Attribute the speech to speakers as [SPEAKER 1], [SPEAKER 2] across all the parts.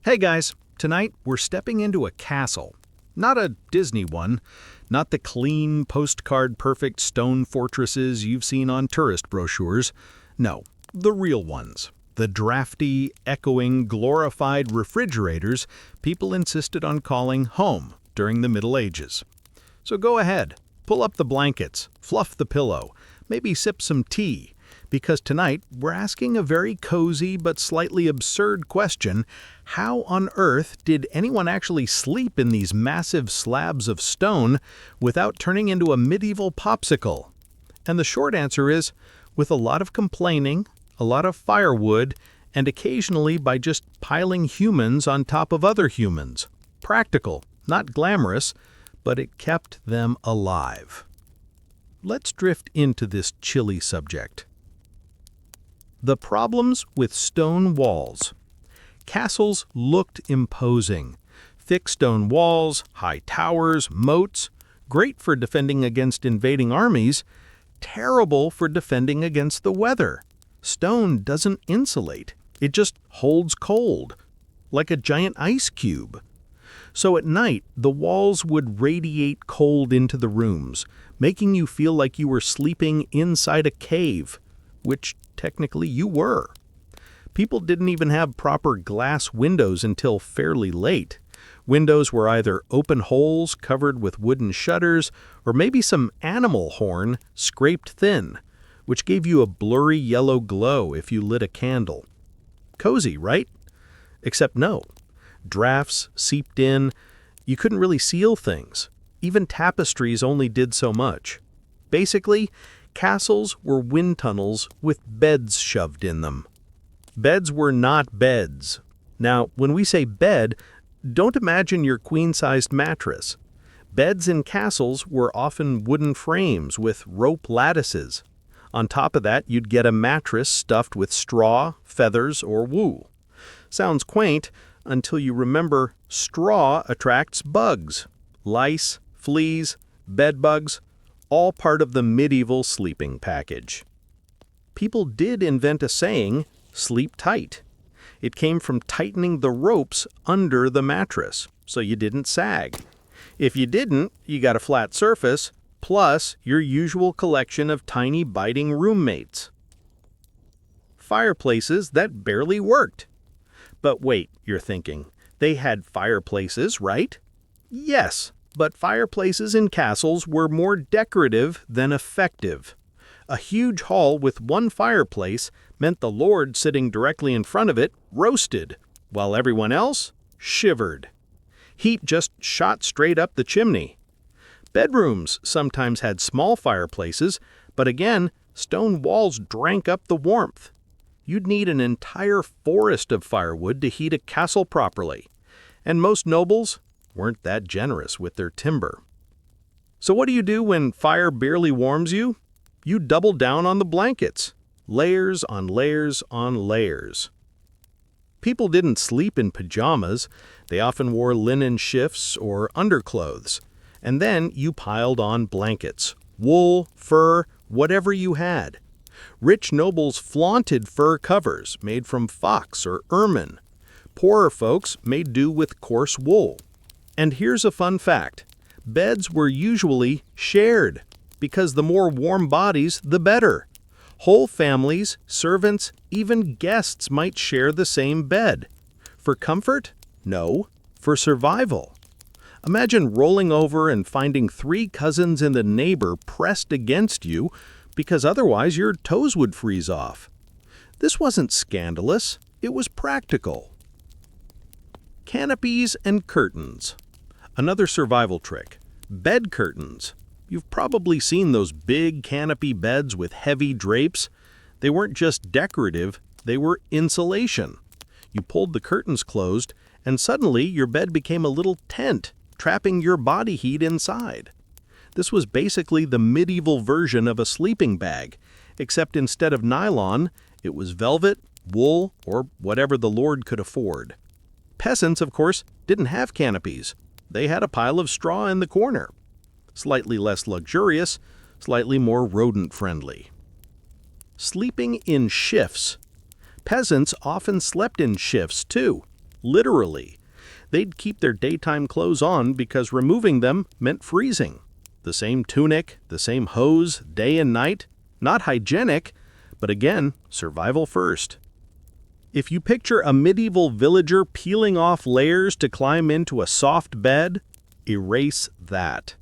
[SPEAKER 1] Hey guys, tonight we're stepping into a castle. Not a Disney one, not the clean, postcard-perfect stone fortresses you've seen on tourist brochures. No, the real ones. The drafty, echoing, glorified refrigerators people insisted on calling home during the Middle Ages. So go ahead, pull up the blankets, fluff the pillow, maybe sip some tea, because tonight we're asking a very cozy but slightly absurd question: how on earth did anyone actually sleep in these massive slabs of stone without turning into a medieval popsicle? And the short answer is, with a lot of complaining, a lot of firewood, and occasionally by just piling humans on top of other humans. Practical, not glamorous, but it kept them alive. Let's drift into this chilly subject. The problems with stone walls. Castles looked imposing. Thick stone walls, high towers, moats, great for defending against invading armies, terrible for defending against the weather. Stone doesn't insulate. It just holds cold, like a giant ice cube. So at night, the walls would radiate cold into the rooms, making you feel like you were sleeping inside a cave, which technically you were. People didn't even have proper glass windows until fairly late. Windows were either open holes covered with wooden shutters or maybe some animal horn scraped thin, which gave you a blurry yellow glow if you lit a candle. Cozy, right? Except no. Drafts seeped in. You couldn't really seal things. Even tapestries only did so much. Basically, castles were wind tunnels with beds shoved in them. Beds were not beds. Now, when we say bed, don't imagine your queen-sized mattress. Beds in castles were often wooden frames with rope lattices. On top of that, you'd get a mattress stuffed with straw, feathers, or wool. Sounds quaint until you remember straw attracts bugs. Lice, fleas, bed bugs, all part of the medieval sleeping package. People did invent a saying, sleep tight. It came from tightening the ropes under the mattress, so you didn't sag. If you didn't, you got a flat surface, plus your usual collection of tiny biting roommates. Fireplaces that barely worked. But wait, you're thinking, they had fireplaces, right? Yes, but fireplaces in castles were more decorative than effective. A huge hall with one fireplace meant the lord sitting directly in front of it roasted, while everyone else shivered. Heat just shot straight up the chimney. Bedrooms sometimes had small fireplaces, but again, stone walls drank up the warmth. You'd need an entire forest of firewood to heat a castle properly, and most nobles weren't that generous with their timber. So what do you do when fire barely warms you? You double down on the blankets. Layers on layers on layers. People didn't sleep in pajamas. They often wore linen shifts or underclothes. And then you piled on blankets, wool, fur, whatever you had. Rich nobles flaunted fur covers made from fox or ermine. Poorer folks made do with coarse wool. And here's a fun fact. Beds were usually shared, because the more warm bodies, the better. Whole families, servants, even guests might share the same bed. For comfort? No. For survival. Imagine rolling over and finding 3 cousins and a neighbor pressed against you, because otherwise your toes would freeze off. This wasn't scandalous, it was practical. Canopies and curtains. Another survival trick. Bed curtains. You've probably seen those big canopy beds with heavy drapes. They weren't just decorative, they were insulation. You pulled the curtains closed, and suddenly your bed became a little tent, trapping your body heat inside. This was basically the medieval version of a sleeping bag, except instead of nylon, it was velvet, wool, or whatever the lord could afford. Peasants, of course, didn't have canopies. They had a pile of straw in the corner. Slightly less luxurious, slightly more rodent-friendly. Sleeping in shifts. Peasants often slept in shifts, too. literally. They'd keep their daytime clothes on because removing them meant freezing. The same tunic, the same hose, day and night. Not hygienic, but again, survival first. If you picture a medieval villager peeling off layers to climb into a soft bed, erase that.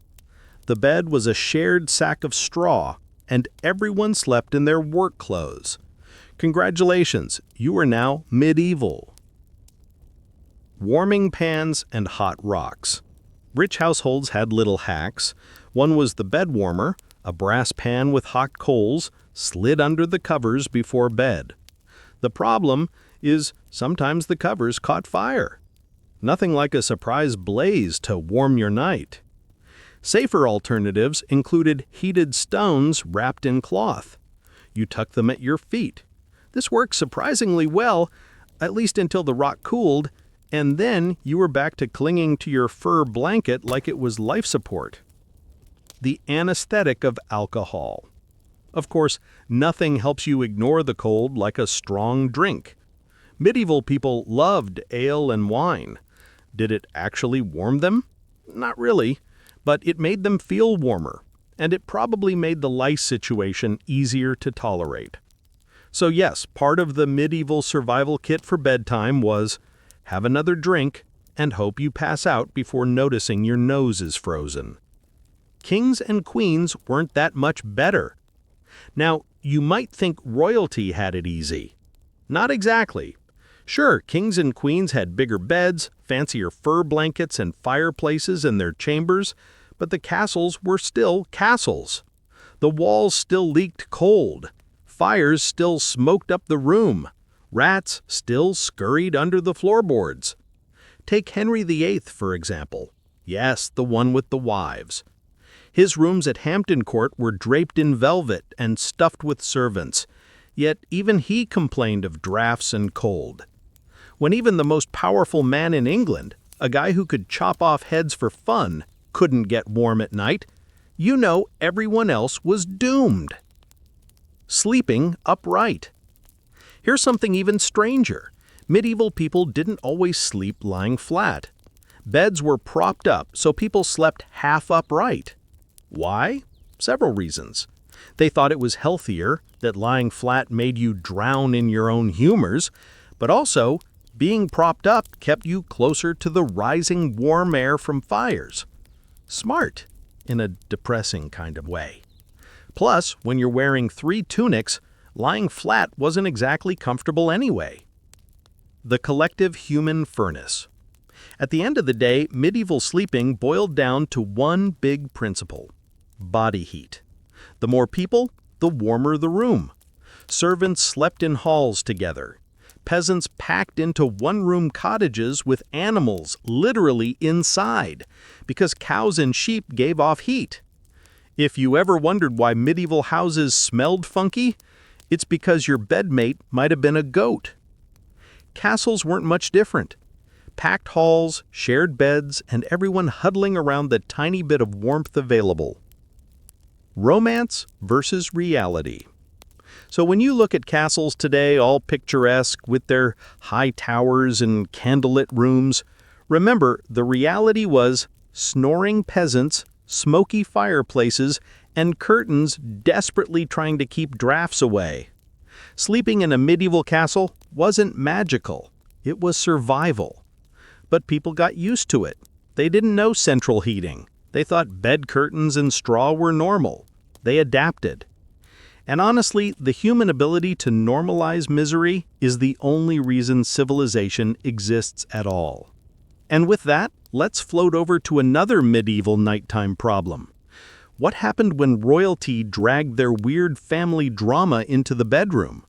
[SPEAKER 1] The bed was a shared sack of straw, and everyone slept in their work clothes. Congratulations, you are now medieval. Warming pans and hot rocks. Rich households had little hacks. One was the bed warmer, a brass pan with hot coals, slid under the covers before bed. The problem is sometimes the covers caught fire. Nothing like a surprise blaze to warm your night. Safer alternatives included heated stones wrapped in cloth. You tuck them at your feet. This worked surprisingly well, at least until the rock cooled, and then you were back to clinging to your fur blanket like it was life support. The anesthetic of alcohol. Of course, nothing helps you ignore the cold like a strong drink. Medieval people loved ale and wine. Did it actually warm them? Not really, but it made them feel warmer, and it probably made the lice situation easier to tolerate. So yes, part of the medieval survival kit for bedtime was have another drink and hope you pass out before noticing your nose is frozen. Kings and queens weren't that much better. Now, you might think royalty had it easy. Not exactly. Sure, kings and queens had bigger beds, fancier fur blankets, and fireplaces in their chambers, but the castles were still castles. The walls still leaked cold. Fires still smoked up the room. Rats still scurried under the floorboards. Take Henry VIII, for example. Yes, the one with the wives. His rooms at Hampton Court were draped in velvet and stuffed with servants, yet even he complained of drafts and cold. When even the most powerful man in England, a guy who could chop off heads for fun, couldn't get warm at night, you know everyone else was doomed. Sleeping upright. Here's something even stranger. Medieval people didn't always sleep lying flat. Beds were propped up, so people slept half upright. Why? Several reasons. They thought it was healthier, that lying flat made you drown in your own humors, but also being propped up kept you closer to the rising warm air from fires. Smart, in a depressing kind of way. Plus, when you're wearing 3 tunics, lying flat wasn't exactly comfortable anyway. The collective human furnace. At the end of the day, medieval sleeping boiled down to one big principle: body heat. The more people, the warmer the room. Servants slept in halls together. Peasants packed into one-room cottages with animals literally inside, because cows and sheep gave off heat. If you ever wondered why medieval houses smelled funky, it's because your bedmate might have been a goat. Castles weren't much different. Packed halls, shared beds, and everyone huddling around the tiny bit of warmth available. Romance versus reality. So when you look at castles today, all picturesque with their high towers and candlelit rooms, remember the reality was snoring peasants, smoky fireplaces, and curtains desperately trying to keep drafts away. Sleeping in a medieval castle wasn't magical. It was survival. But people got used to it. They didn't know central heating. They thought bed curtains and straw were normal. They adapted. And honestly, the human ability to normalize misery is the only reason civilization exists at all. And with that, let's float over to another medieval nighttime problem. What happened when royalty dragged their weird family drama into the bedroom?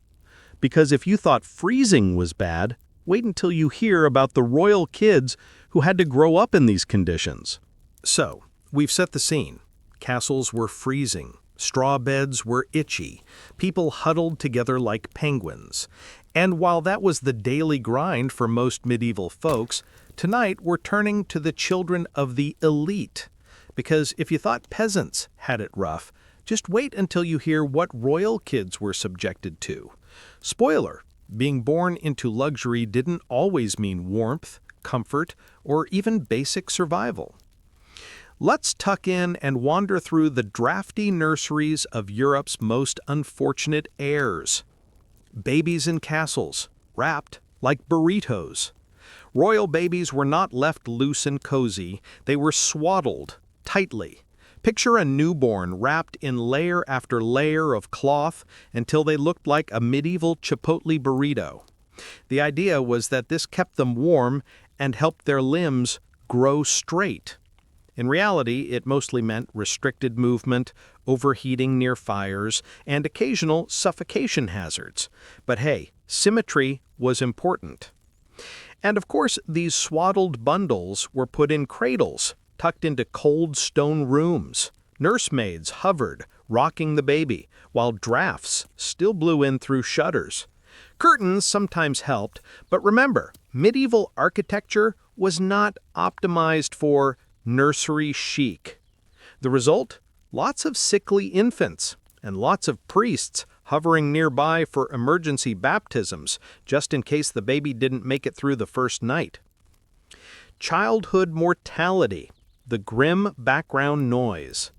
[SPEAKER 1] Because if you thought freezing was bad, wait until you hear about the royal kids who had to grow up in these conditions. So, we've set the scene. Castles were freezing. Straw beds were itchy. People huddled together like penguins. And while that was the daily grind for most medieval folks, tonight we're turning to the children of the elite. Because if you thought peasants had it rough, just wait until you hear what royal kids were subjected to. Spoiler, being born into luxury didn't always mean warmth, comfort, or even basic survival. Let's tuck in and wander through the drafty nurseries of Europe's most unfortunate heirs. Babies in castles, wrapped like burritos. Royal babies were not left loose and cozy, they were swaddled tightly. Picture a newborn wrapped in layer after layer of cloth until they looked like a medieval Chipotle burrito. The idea was that this kept them warm and helped their limbs grow straight. In reality, it mostly meant restricted movement, overheating near fires, and occasional suffocation hazards. But hey, symmetry was important. And of course, these swaddled bundles were put in cradles, tucked into cold stone rooms. Nursemaids hovered, rocking the baby, while drafts still blew in through shutters. Curtains sometimes helped, but remember, medieval architecture was not optimized for nursery chic. The result? Lots of sickly infants, and lots of priests hovering nearby for emergency baptisms, just in case the baby didn't make it through the first night. Childhood mortality, the grim background noise.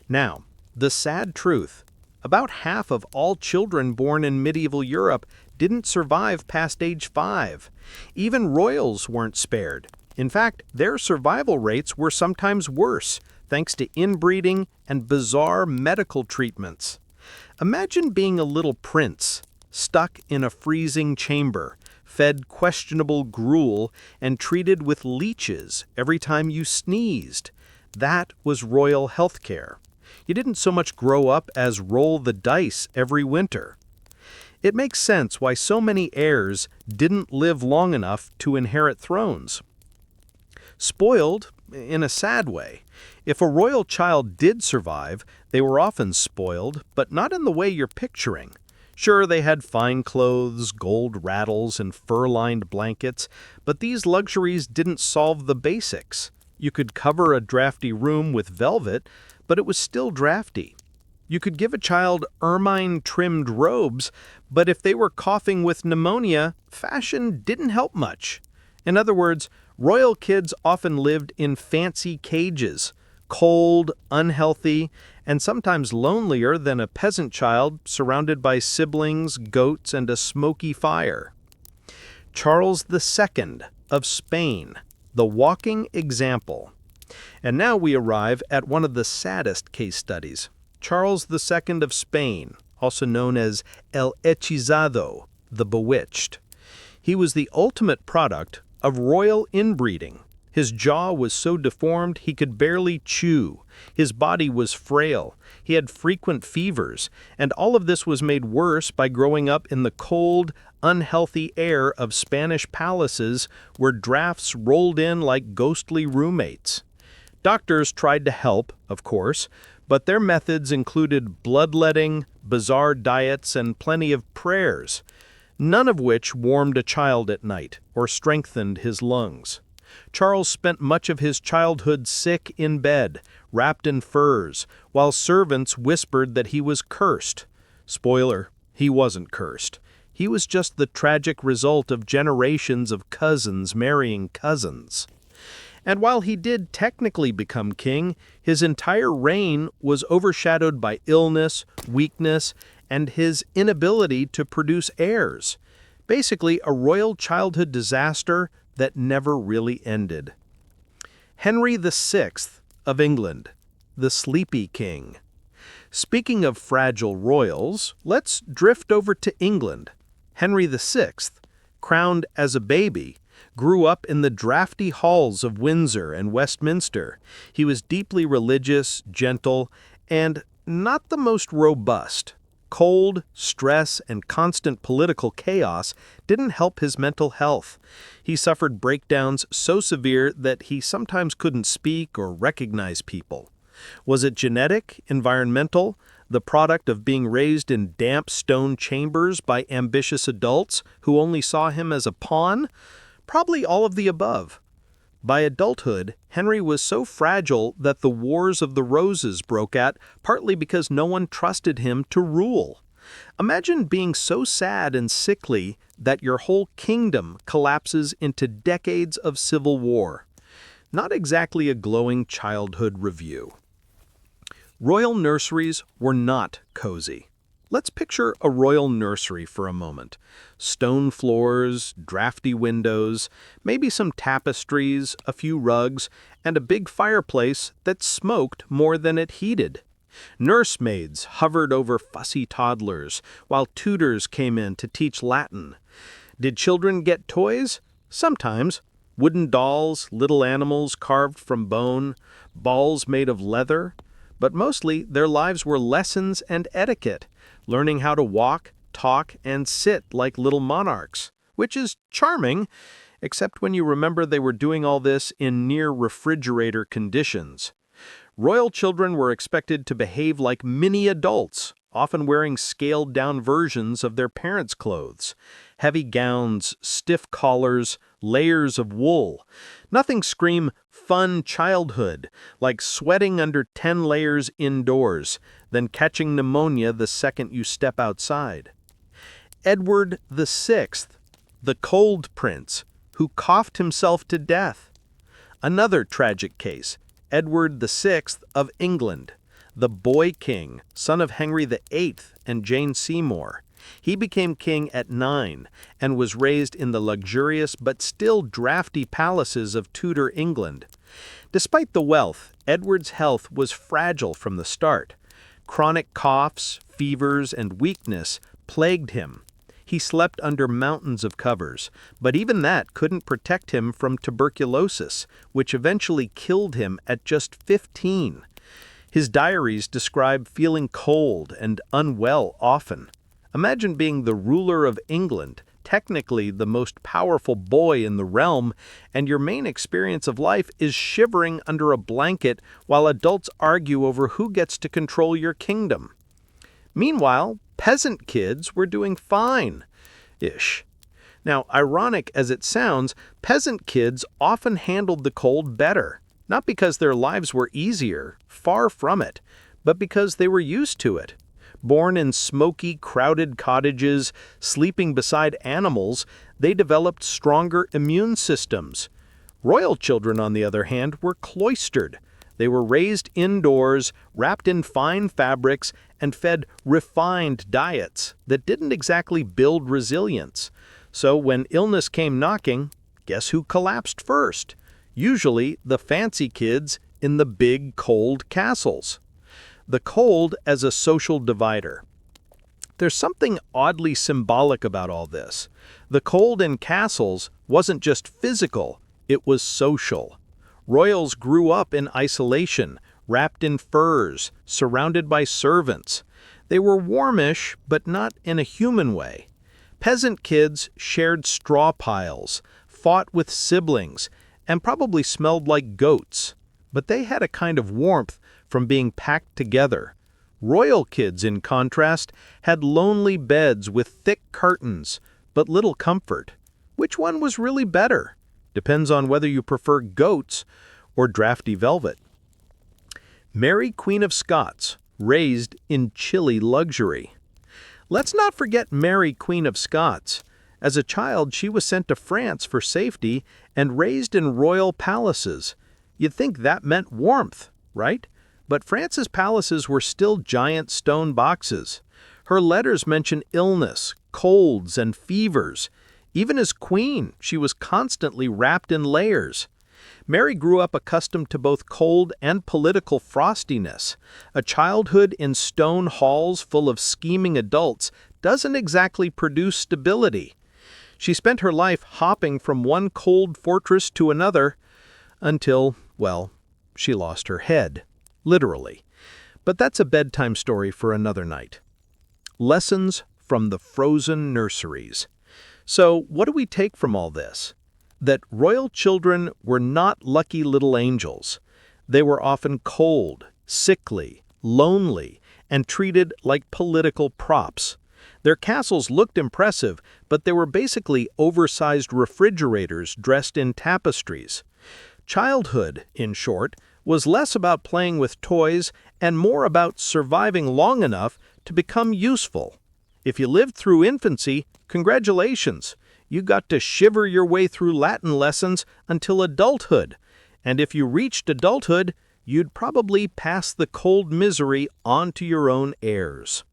[SPEAKER 1] Now, the sad truth, about half of all children born in medieval Europe didn't survive past age 5. Even royals weren't spared. In fact, their survival rates were sometimes worse, thanks to inbreeding and bizarre medical treatments. Imagine being a little prince, stuck in a freezing chamber, fed questionable gruel, and treated with leeches every time you sneezed. That was royal health care. You didn't so much grow up as roll the dice every winter. It makes sense why so many heirs didn't live long enough to inherit thrones. Spoiled, in a sad way. If a royal child did survive, they were often spoiled, but not in the way you're picturing. Sure, they had fine clothes, gold rattles, and fur-lined blankets, but these luxuries didn't solve the basics. You could cover a drafty room with velvet, but it was still drafty. You could give a child ermine-trimmed robes, but if they were coughing with pneumonia, fashion didn't help much. In other words, royal kids often lived in fancy cages, cold, unhealthy, and sometimes lonelier than a peasant child surrounded by siblings, goats, and a smoky fire. Charles II of Spain, the walking example. And now we arrive at one of the saddest case studies. Charles II of Spain, also known as El Hechizado, the Bewitched. He was the ultimate product of royal inbreeding. His jaw was so deformed he could barely chew. His body was frail. He had frequent fevers, and all of this was made worse by growing up in the cold, unhealthy air of Spanish palaces where drafts rolled in like ghostly roommates. Doctors tried to help, of course, but their methods included bloodletting, bizarre diets, and plenty of prayers, none of which warmed a child at night or strengthened his lungs. Charles spent much of his childhood sick in bed, wrapped in furs, while servants whispered that he was cursed. Spoiler, he wasn't cursed. He was just the tragic result of generations of cousins marrying cousins. And while he did technically become king, his entire reign was overshadowed by illness, weakness, and his inability to produce heirs. Basically, a royal childhood disaster that never really ended. Henry VI of England, the Sleepy King. Speaking of fragile royals, let's drift over to England. Henry VI, crowned as a baby, grew up in the drafty halls of Windsor and Westminster. He was deeply religious, gentle, and not the most robust. Cold, stress, and constant political chaos didn't help his mental health. He suffered breakdowns so severe that he sometimes couldn't speak or recognize people. Was it genetic, environmental, the product of being raised in damp stone chambers by ambitious adults who only saw him as a pawn? Probably all of the above. By adulthood, Henry was so fragile that the Wars of the Roses broke out, partly because no one trusted him to rule. Imagine being so sad and sickly that your whole kingdom collapses into decades of civil war. Not exactly a glowing childhood review. Royal nurseries were not cozy. Let's picture a royal nursery for a moment. Stone floors, drafty windows, maybe some tapestries, a few rugs, and a big fireplace that smoked more than it heated. Nursemaids hovered over fussy toddlers, while tutors came in to teach Latin. Did children get toys? Sometimes. Wooden dolls, little animals carved from bone, balls made of leather. But mostly, their lives were lessons and etiquette, learning how to walk, talk, and sit like little monarchs, which is charming, except when you remember they were doing all this in near-refrigerator conditions. Royal children were expected to behave like mini-adults, often wearing scaled-down versions of their parents' clothes. Heavy gowns, stiff collars, layers of wool. Nothing scream fun childhood, like sweating under 10 layers indoors, then catching pneumonia the second you step outside. Edward VI, the Cold Prince, who coughed himself to death. Another tragic case, Edward VI of England, the boy king, son of Henry VIII and Jane Seymour. He became king at 9 and was raised in the luxurious but still drafty palaces of Tudor England. Despite the wealth, Edward's health was fragile from the start. Chronic coughs, fevers, and weakness plagued him. He slept under mountains of covers, but even that couldn't protect him from tuberculosis, which eventually killed him at just 15. His diaries describe feeling cold and unwell often. Imagine being the ruler of England, technically the most powerful boy in the realm, and your main experience of life is shivering under a blanket while adults argue over who gets to control your kingdom. Meanwhile, peasant kids were doing fine-ish. Now, ironic as it sounds, peasant kids often handled the cold better, not because their lives were easier, far from it, but because they were used to it. Born in smoky, crowded cottages, sleeping beside animals, they developed stronger immune systems. Royal children, on the other hand, were cloistered. They were raised indoors, wrapped in fine fabrics, and fed refined diets that didn't exactly build resilience. So when illness came knocking, guess who collapsed first? Usually the fancy kids in the big, cold castles. The cold as a social divider. There's something oddly symbolic about all this. The cold in castles wasn't just physical, it was social. Royals grew up in isolation, wrapped in furs, surrounded by servants. They were warmish, but not in a human way. Peasant kids shared straw piles, fought with siblings, and probably smelled like goats. But they had a kind of warmth from being packed together. Royal kids, in contrast, had lonely beds with thick curtains, but little comfort. Which one was really better? Depends on whether you prefer goats or drafty velvet. Mary, Queen of Scots, raised in chilly luxury. Let's not forget Mary, Queen of Scots. As a child, she was sent to France for safety and raised in royal palaces. You'd think that meant warmth, right? But France's palaces were still giant stone boxes. Her letters mention illness, colds, and fevers. Even as queen, she was constantly wrapped in layers. Mary grew up accustomed to both cold and political frostiness. A childhood in stone halls full of scheming adults doesn't exactly produce stability. She spent her life hopping from one cold fortress to another until, well, she lost her head. Literally. But that's a bedtime story for another night. Lessons from the frozen nurseries. So, what do we take from all this? That royal children were not lucky little angels. They were often cold, sickly, lonely, and treated like political props. Their castles looked impressive, but they were basically oversized refrigerators dressed in tapestries. Childhood, in short, was less about playing with toys and more about surviving long enough to become useful. If you lived through infancy, congratulations. You got to shiver your way through Latin lessons until adulthood. And if you reached adulthood, you'd probably pass the cold misery on to your own heirs.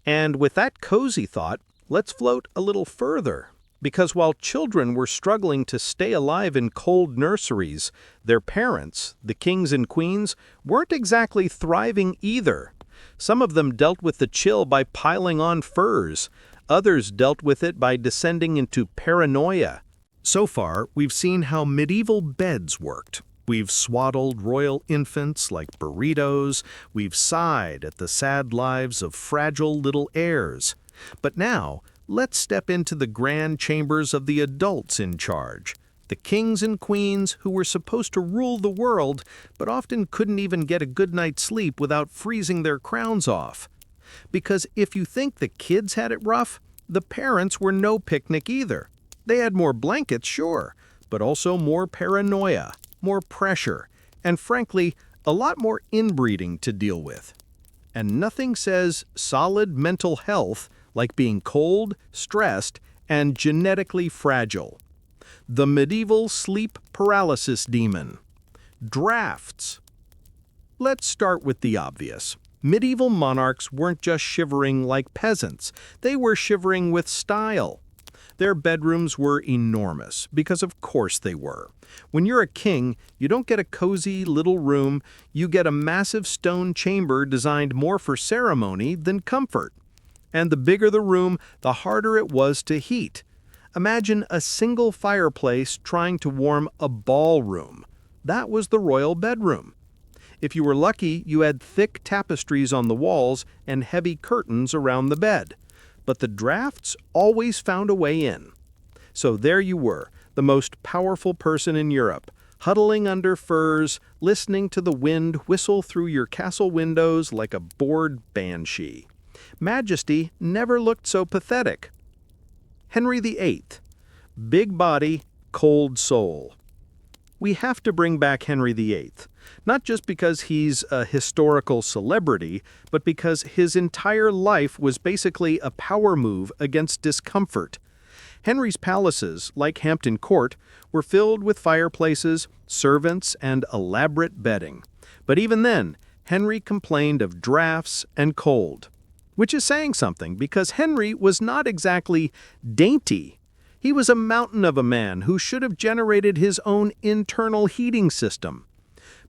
[SPEAKER 1] And with that cozy thought, let's float a little further. Because while children were struggling to stay alive in cold nurseries, their parents, the kings and queens, weren't exactly thriving either. Some of them dealt with the chill by piling on furs. Others dealt with it by descending into paranoia. So far, we've seen how medieval beds worked. We've swaddled royal infants like burritos. We've sighed at the sad lives of fragile little heirs. But now, let's step into the grand chambers of the adults in charge. The kings and queens who were supposed to rule the world, but often couldn't even get a good night's sleep without freezing their crowns off. Because if you think the kids had it rough, the parents were no picnic either. They had more blankets, sure, but also more paranoia, more pressure, and frankly, a lot more inbreeding to deal with. And nothing says solid mental health like being cold, stressed, and genetically fragile. The medieval sleep paralysis demon. Drafts. Let's start with the obvious. Medieval monarchs weren't just shivering like peasants. They were shivering with style. Their bedrooms were enormous, because of course they were. When you're a king, you don't get a cozy little room, you get a massive stone chamber designed more for ceremony than comfort. And the bigger the room, the harder it was to heat. Imagine a single fireplace trying to warm a ballroom. That was the royal bedroom. If you were lucky, you had thick tapestries on the walls and heavy curtains around the bed. But the drafts always found a way in. So there you were, the most powerful person in Europe, huddling under furs, listening to the wind whistle through your castle windows like a bored banshee. Majesty never looked so pathetic. Henry VIII. Big body, cold soul. We have to bring back Henry VIII, not just because he's a historical celebrity, but because his entire life was basically a power move against discomfort. Henry's palaces, like Hampton Court, were filled with fireplaces, servants, and elaborate bedding. But even then, Henry complained of drafts and cold. Which is saying something, because Henry was not exactly dainty. He was a mountain of a man who should have generated his own internal heating system.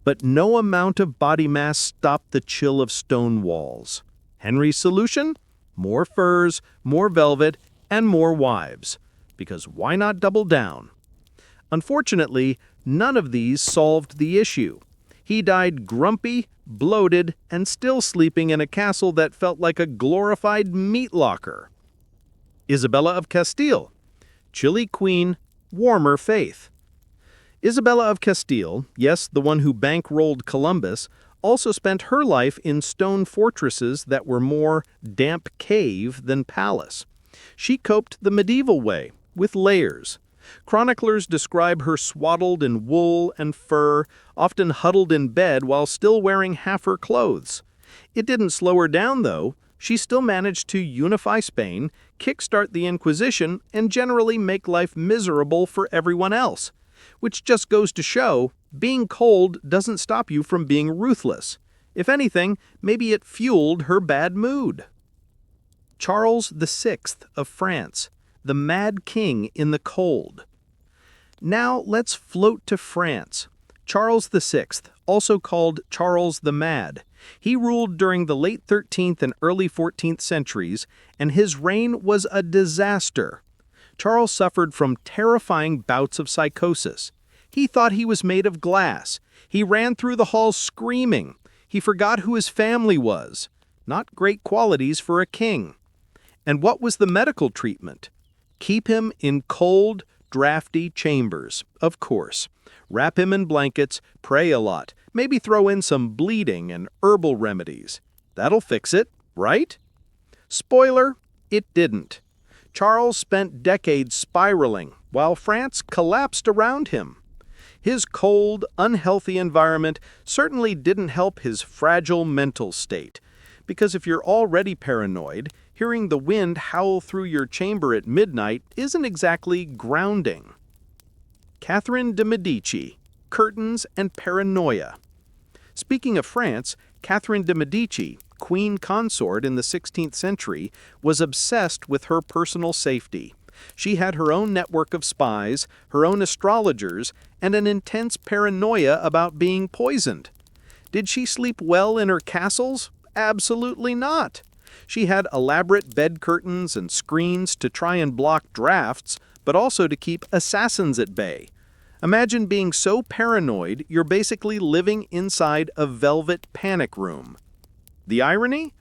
[SPEAKER 1] But no amount of body mass stopped the chill of stone walls. Henry's solution? More furs, more velvet, and more wives. Because why not double down? Unfortunately, none of these solved the issue. He died grumpy, bloated, and still sleeping in a castle that felt like a glorified meat locker. Isabella of Castile. Chilly queen, warmer faith. Isabella of Castile, yes, the one who bankrolled Columbus, also spent her life in stone fortresses that were more damp cave than palace. She coped the medieval way, with layers. Chroniclers describe her swaddled in wool and fur, often huddled in bed while still wearing half her clothes. It didn't slow her down, though. She still managed to unify Spain, kickstart the Inquisition, and generally make life miserable for everyone else. Which just goes to show, being cold doesn't stop you from being ruthless. If anything, maybe it fueled her bad mood. Charles VI of France. The Mad King in the Cold. Now let's float to France. Charles VI, also called Charles the Mad. He ruled during the late 13th and early 14th centuries, and his reign was a disaster. Charles suffered from terrifying bouts of psychosis. He thought he was made of glass. He ran through the halls screaming. He forgot who his family was. Not great qualities for a king. And what was the medical treatment? Keep him in cold, drafty chambers, of course. Wrap him in blankets, pray a lot, maybe throw in some bleeding and herbal remedies. That'll fix it, right? Spoiler, it didn't. Charles spent decades spiraling, while France collapsed around him. His cold, unhealthy environment certainly didn't help his fragile mental state. Because if you're already paranoid, Hearing the wind howl through your chamber at midnight isn't exactly grounding. Catherine de' Medici, Curtains and Paranoia. Speaking of France, Catherine de' Medici, queen consort in the 16th century, was obsessed with her personal safety. She had her own network of spies, her own astrologers, and an intense paranoia about being poisoned. Did she sleep well in her castles? Absolutely not. She had elaborate bed curtains and screens to try and block drafts, but also to keep assassins at bay. Imagine being so paranoid you're basically living inside a velvet panic room. The irony?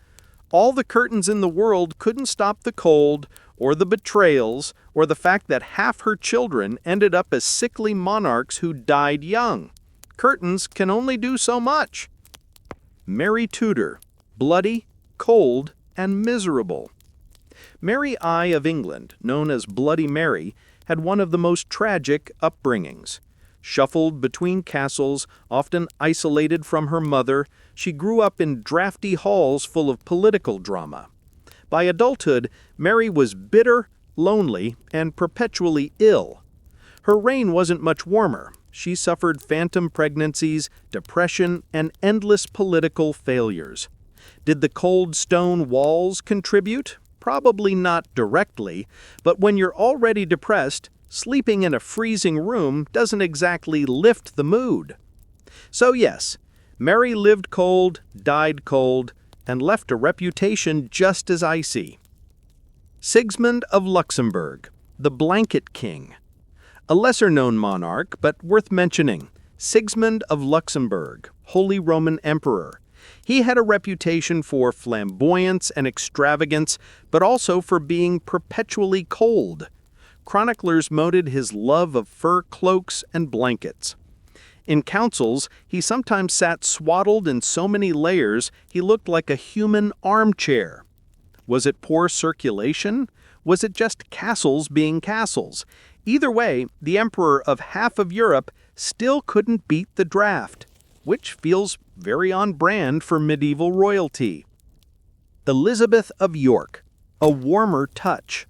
[SPEAKER 1] All the curtains in the world couldn't stop the cold, or the betrayals, or the fact that half her children ended up as sickly monarchs who died young. Curtains can only do so much. Mary Tudor, bloody, cold, and miserable. Mary I of England, known as Bloody Mary, had one of the most tragic upbringings. Shuffled between castles, often isolated from her mother, she grew up in drafty halls full of political drama. By adulthood, Mary was bitter, lonely, and perpetually ill. Her reign wasn't much warmer. She suffered phantom pregnancies, depression, and endless political failures. Did the cold stone walls contribute? Probably not directly, but when you're already depressed, sleeping in a freezing room doesn't exactly lift the mood. So yes, Mary lived cold, died cold, and left a reputation just as icy. Sigismund of Luxembourg, the Blanket King. A lesser-known monarch, but worth mentioning, Sigismund of Luxembourg, Holy Roman Emperor. He had a reputation for flamboyance and extravagance, but also for being perpetually cold. Chroniclers noted his love of fur cloaks and blankets. In councils, he sometimes sat swaddled in so many layers he looked like a human armchair. Was it poor circulation? Was it just castles being castles? Either way, the emperor of half of Europe still couldn't beat the draft, which feels very on brand for medieval royalty. Elizabeth of York, a warmer touch.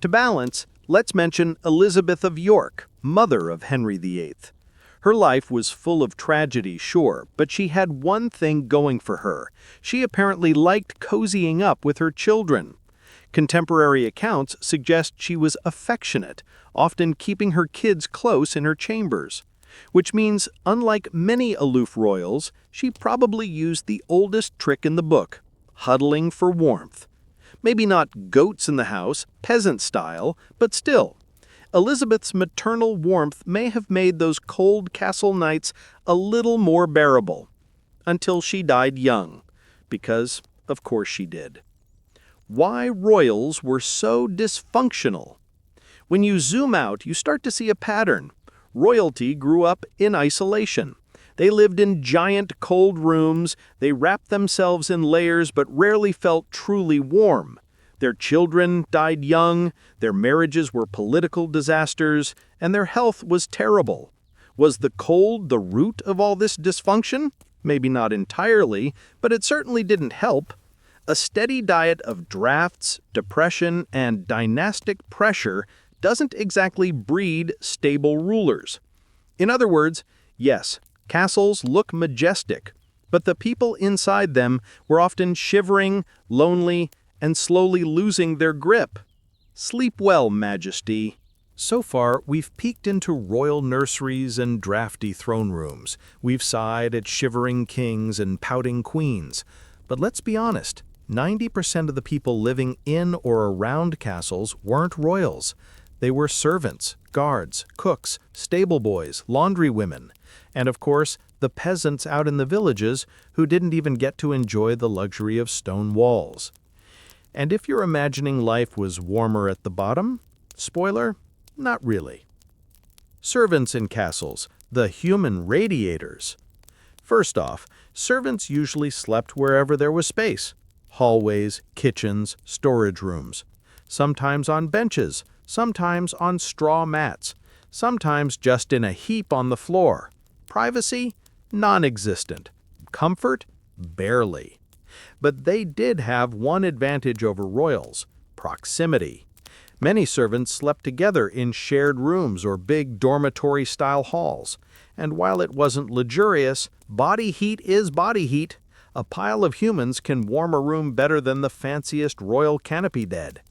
[SPEAKER 1] To balance, let's mention Elizabeth of York, mother of Henry VIII. Her life was full of tragedy, sure, but she had one thing going for her. She apparently liked cozying up with her children. Contemporary accounts suggest she was affectionate, often keeping her kids close in her chambers. Which means, unlike many aloof royals, she probably used the oldest trick in the book, huddling for warmth. Maybe not goats in the house, peasant style, but still. Elizabeth's maternal warmth may have made those cold castle nights a little more bearable. Until she died young. Because, of course she did. Why royals were so dysfunctional. When you zoom out, you start to see a pattern. Royalty grew up in isolation. They lived in giant cold rooms, they wrapped themselves in layers but rarely felt truly warm. Their children died young, their marriages were political disasters, and their health was terrible. Was the cold the root of all this dysfunction? Maybe not entirely, but it certainly didn't help. A steady diet of drafts, depression, and dynastic pressure doesn't exactly breed stable rulers. In other words, yes, castles look majestic, but the people inside them were often shivering, lonely, and slowly losing their grip. Sleep well, Majesty. So far, we've peeked into royal nurseries and drafty throne rooms. We've sighed at shivering kings and pouting queens. But let's be honest, 90% of the people living in or around castles weren't royals. They were servants, guards, cooks, stable boys, laundry women, and of course, the peasants out in the villages who didn't even get to enjoy the luxury of stone walls. And if you're imagining life was warmer at the bottom, spoiler, not really. Servants in castles, the human radiators. First off, servants usually slept wherever there was space. Hallways, kitchens, storage rooms. Sometimes on benches, sometimes on straw mats, sometimes just in a heap on the floor. Privacy? Non-existent. Comfort? Barely. But they did have one advantage over royals: proximity. Many servants slept together in shared rooms or big dormitory-style halls. And while it wasn't luxurious, body heat is body heat. A pile of humans can warm a room better than the fanciest royal canopy bed.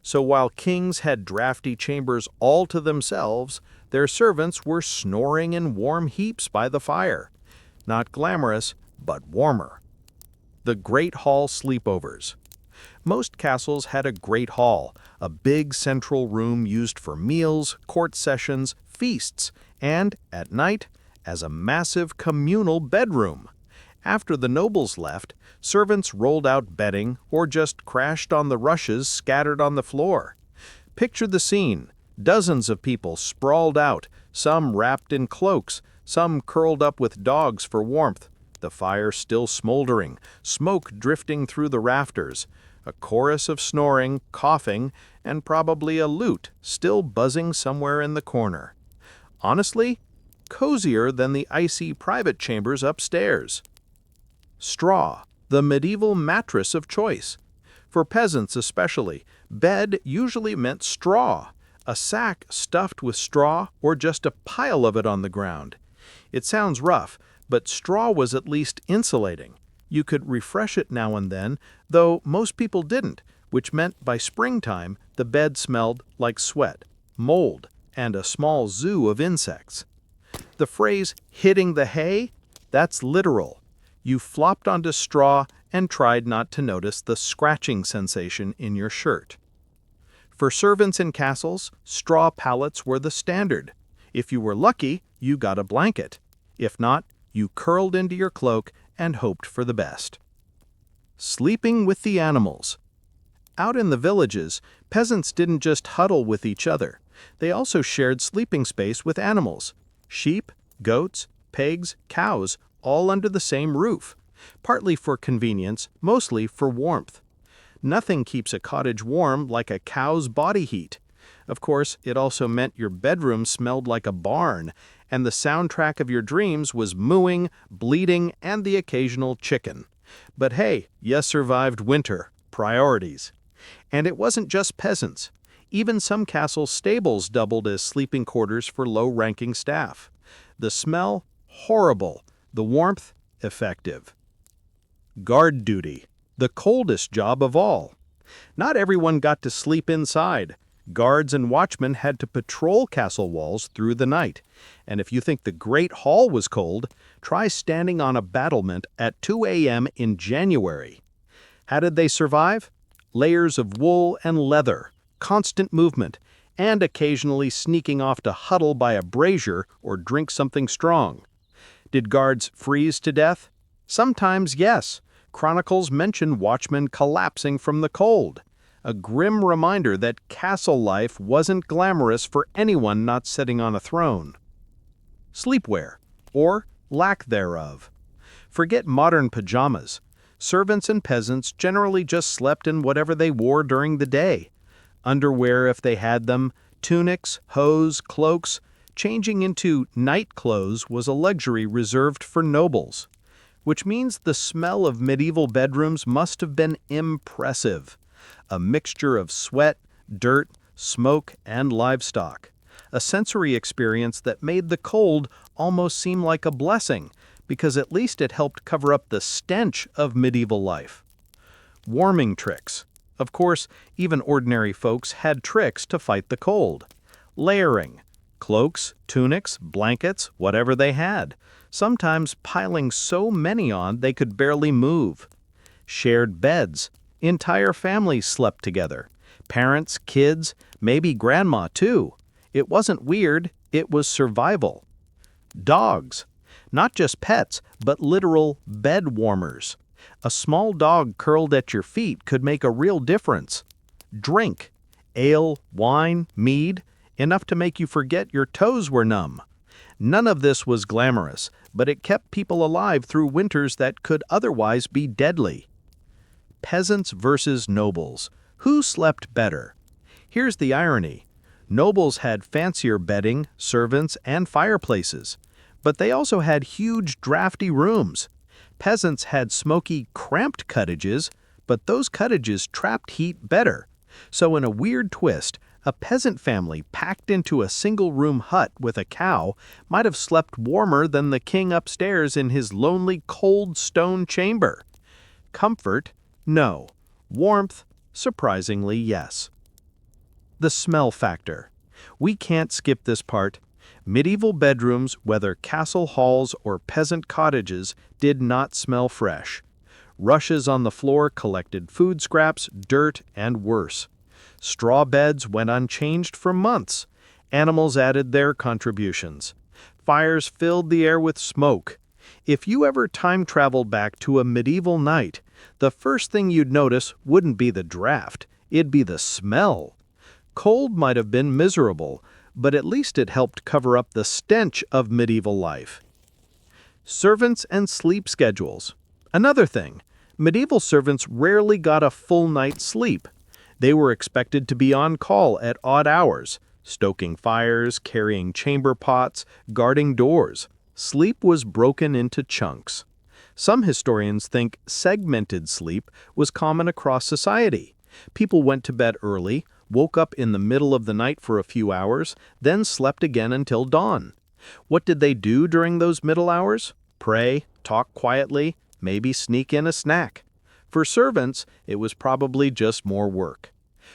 [SPEAKER 1] So while kings had drafty chambers all to themselves, their servants were snoring in warm heaps by the fire. Not glamorous, but warmer. The Great Hall Sleepovers. Most castles had a great hall, a big central room used for meals, court sessions, feasts, and, at night, as a massive communal bedroom. After the nobles left, servants rolled out bedding or just crashed on the rushes scattered on the floor. Picture the scene: dozens of people sprawled out, some wrapped in cloaks, some curled up with dogs for warmth, the fire still smoldering, smoke drifting through the rafters, a chorus of snoring, coughing, and probably a lute still buzzing somewhere in the corner. Honestly, cozier than the icy private chambers upstairs. Straw, the medieval mattress of choice. For peasants especially, bed usually meant straw, a sack stuffed with straw or just a pile of it on the ground. It sounds rough, but straw was at least insulating. You could refresh it now and then, though most people didn't, which meant by springtime the bed smelled like sweat, mold, and a small zoo of insects. The phrase "hitting the hay"? That's literal. You flopped onto straw and tried not to notice the scratching sensation in your shirt. For servants in castles, straw pallets were the standard. If you were lucky, you got a blanket. If not, you curled into your cloak and hoped for the best. Sleeping with the animals. Out in the villages, peasants didn't just huddle with each other. They also shared sleeping space with animals: sheep, goats, pigs, cows, all under the same roof. Partly for convenience, mostly for warmth. Nothing keeps a cottage warm like a cow's body heat. Of course, it also meant your bedroom smelled like a barn, and the soundtrack of your dreams was mooing, bleating, and the occasional chicken. But hey, you survived winter. Priorities. And it wasn't just peasants. Even some castle stables doubled as sleeping quarters for low-ranking staff. The smell? Horrible. The warmth? Effective. Guard duty. The coldest job of all. Not everyone got to sleep inside. Guards and watchmen had to patrol castle walls through the night. And if you think the Great Hall was cold, try standing on a battlement at 2 a.m. in January. How did they survive? Layers of wool and leather, constant movement, and occasionally sneaking off to huddle by a brazier or drink something strong. Did guards freeze to death? Sometimes, yes. Chronicles mention watchmen collapsing from the cold. A grim reminder that castle life wasn't glamorous for anyone not sitting on a throne. Sleepwear, or lack thereof. Forget modern pajamas. Servants and peasants generally just slept in whatever they wore during the day. Underwear if they had them, tunics, hose, cloaks. Changing into night clothes was a luxury reserved for nobles. Which means the smell of medieval bedrooms must have been impressive. A mixture of sweat, dirt, smoke, and livestock. A sensory experience that made the cold almost seem like a blessing, because at least it helped cover up the stench of medieval life. Warming tricks. Of course, even ordinary folks had tricks to fight the cold. Layering. Cloaks, tunics, blankets, whatever they had. Sometimes piling so many on they could barely move. Shared beds. Entire families slept together. Parents, kids, maybe grandma too. It wasn't weird, it was survival. Dogs. Not just pets, but literal bed warmers. A small dog curled at your feet could make a real difference. Drink. Ale, wine, mead, enough to make you forget your toes were numb. None of this was glamorous, but it kept people alive through winters that could otherwise be deadly. Peasants versus nobles. Who slept better? Here's the irony. Nobles had fancier bedding, servants, and fireplaces. But they also had huge drafty rooms. Peasants had smoky, cramped cottages, but those cottages trapped heat better. So in a weird twist, a peasant family packed into a single-room hut with a cow might have slept warmer than the king upstairs in his lonely, cold stone chamber. Comfort? No. Warmth? Surprisingly, yes. The smell factor. We can't skip this part. Medieval bedrooms, whether castle halls or peasant cottages, did not smell fresh. Rushes on the floor collected food scraps, dirt, and worse. Straw beds went unchanged for months. Animals added their contributions. Fires filled the air with smoke. If you ever time-traveled back to a medieval night, the first thing you'd notice wouldn't be the draft, it'd be the smell. Cold might have been miserable, but at least it helped cover up the stench of medieval life. Servants and sleep schedules. Another thing, medieval servants rarely got a full night's sleep. They were expected to be on call at odd hours, stoking fires, carrying chamber pots, guarding doors. Sleep was broken into chunks. Some historians think segmented sleep was common across society. People went to bed early, woke up in the middle of the night for a few hours, then slept again until dawn. What did they do during those middle hours? Pray, talk quietly, maybe sneak in a snack. For servants, it was probably just more work.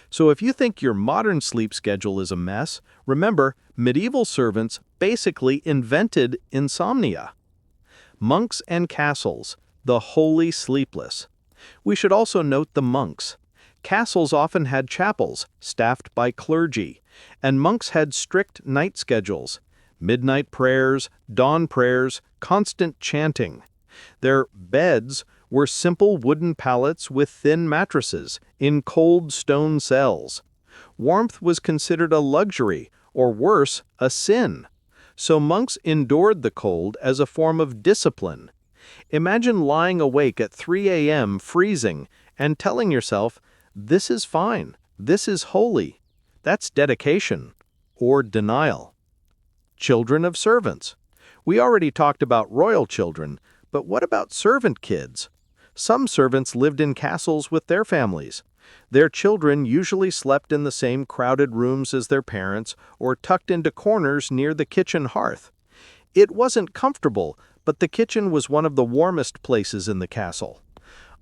[SPEAKER 1] So if you think your modern sleep schedule is a mess, remember, medieval servants basically invented insomnia. Monks and castles, the wholly sleepless. We should also note the monks. Castles often had chapels, staffed by clergy, and monks had strict night schedules, midnight prayers, dawn prayers, constant chanting. Their beds were simple wooden pallets with thin mattresses in cold stone cells. Warmth was considered a luxury, or worse, a sin. So monks endured the cold as a form of discipline. Imagine lying awake at 3 a.m. freezing and telling yourself, "This is fine, this is holy." That's dedication, or denial. Children of servants. We already talked about royal children, but what about servant kids? Some servants lived in castles with their families. Their children usually slept in the same crowded rooms as their parents or tucked into corners near the kitchen hearth. It wasn't comfortable, but the kitchen was one of the warmest places in the castle.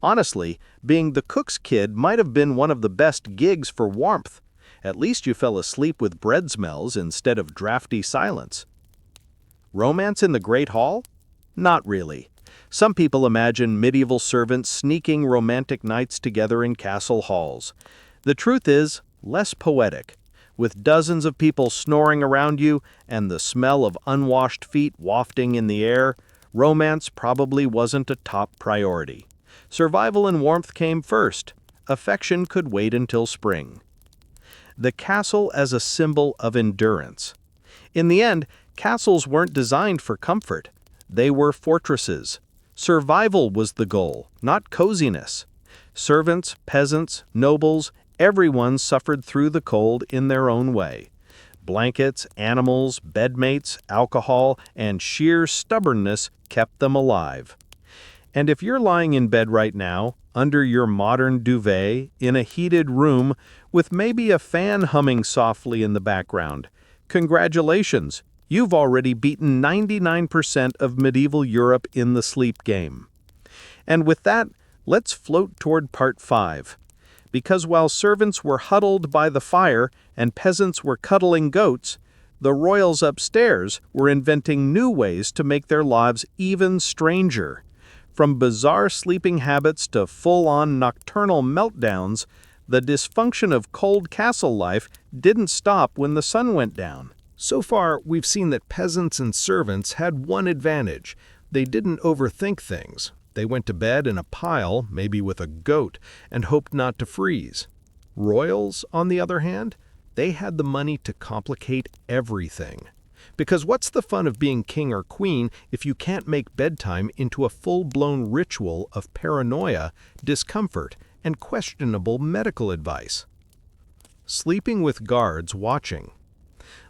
[SPEAKER 1] Honestly, being the cook's kid might have been one of the best gigs for warmth. At least you fell asleep with bread smells instead of drafty silence. Romance in the Great Hall? Not really. Some people imagine medieval servants sneaking romantic nights together in castle halls. The truth is, less poetic. With dozens of people snoring around you and the smell of unwashed feet wafting in the air, romance probably wasn't a top priority. Survival and warmth came first. Affection could wait until spring. The castle as a symbol of endurance. In the end, castles weren't designed for comfort. They were fortresses. Survival was the goal, not coziness. Servants, peasants, nobles, everyone suffered through the cold in their own way. Blankets, animals, bedmates, alcohol, and sheer stubbornness kept them alive. And if you're lying in bed right now, under your modern duvet, in a heated room, with maybe a fan humming softly in the background, congratulations! You've already beaten 99% of medieval Europe in the sleep game. And with that, let's float toward part 5. Because while servants were huddled by the fire and peasants were cuddling goats, the royals upstairs were inventing new ways to make their lives even stranger. From bizarre sleeping habits to full-on nocturnal meltdowns, the dysfunction of cold castle life didn't stop when the sun went down. So far, we've seen that peasants and servants had one advantage. They didn't overthink things. They went to bed in a pile, maybe with a goat, and hoped not to freeze. Royals, on the other hand, they had the money to complicate everything. Because what's the fun of being king or queen if you can't make bedtime into a full-blown ritual of paranoia, discomfort, and questionable medical advice? Sleeping with guards watching.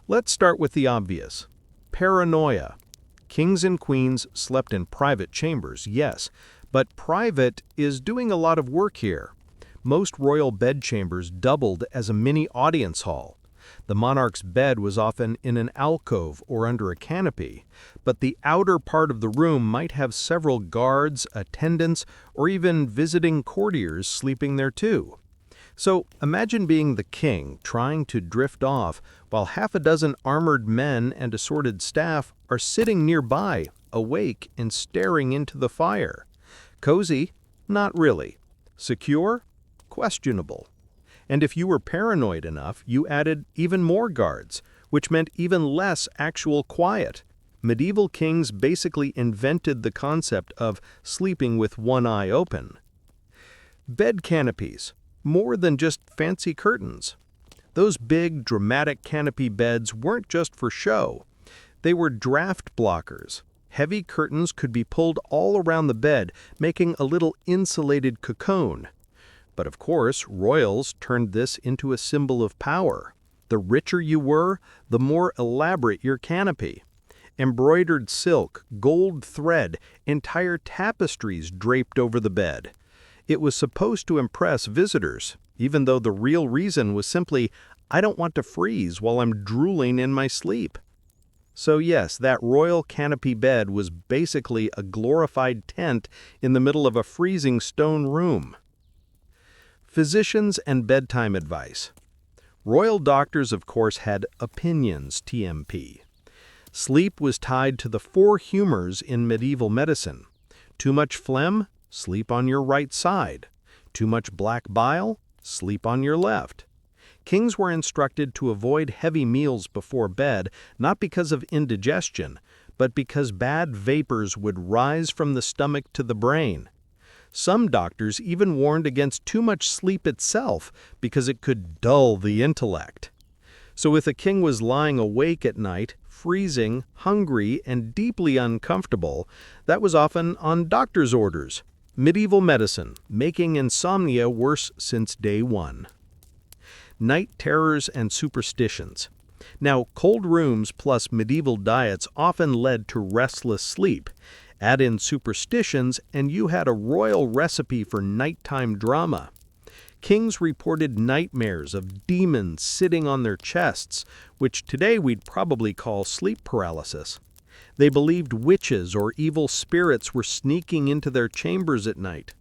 [SPEAKER 1] Let's start with the obvious. Paranoia. Kings and queens slept in private chambers, yes, but private is doing a lot of work here. Most royal bedchambers doubled as a mini audience hall. The monarch's bed was often in an alcove or under a canopy, but the outer part of the room might have several guards, attendants, or even visiting courtiers sleeping there too. So imagine being the king trying to drift off while half a dozen armored men and assorted staff are sitting nearby, awake and staring into the fire. Cozy? Not really. Secure? Questionable. And if you were paranoid enough, you added even more guards, which meant even less actual quiet. Medieval kings basically invented the concept of sleeping with one eye open. Bed canopies. More than just fancy curtains. Those big, dramatic canopy beds weren't just for show. They were draft blockers. Heavy curtains could be pulled all around the bed, making a little insulated cocoon. But of course, royals turned this into a symbol of power. The richer you were, the more elaborate your canopy. Embroidered silk, gold thread, entire tapestries draped over the bed. It was supposed to impress visitors, even though the real reason was simply, I don't want to freeze while I'm drooling in my sleep. So yes, that royal canopy bed was basically a glorified tent in the middle of a freezing stone room. Physicians and bedtime advice. Royal doctors, of course, had opinions, TMP. Sleep was tied to the four humors in medieval medicine. Too much phlegm? Sleep on your right side. Too much black bile? Sleep on your left. Kings were instructed to avoid heavy meals before bed, not because of indigestion, but because bad vapors would rise from the stomach to the brain. Some doctors even warned against too much sleep itself because it could dull the intellect. So if a king was lying awake at night, freezing, hungry, and deeply uncomfortable, that was often on doctor's orders. Medieval medicine, making insomnia worse since day one. Night terrors and superstitions. Now, cold rooms plus medieval diets often led to restless sleep. Add in superstitions, and you had a royal recipe for nighttime drama. Kings reported nightmares of demons sitting on their chests, which today we'd probably call sleep paralysis. They believed witches or evil spirits were sneaking into their chambers at night.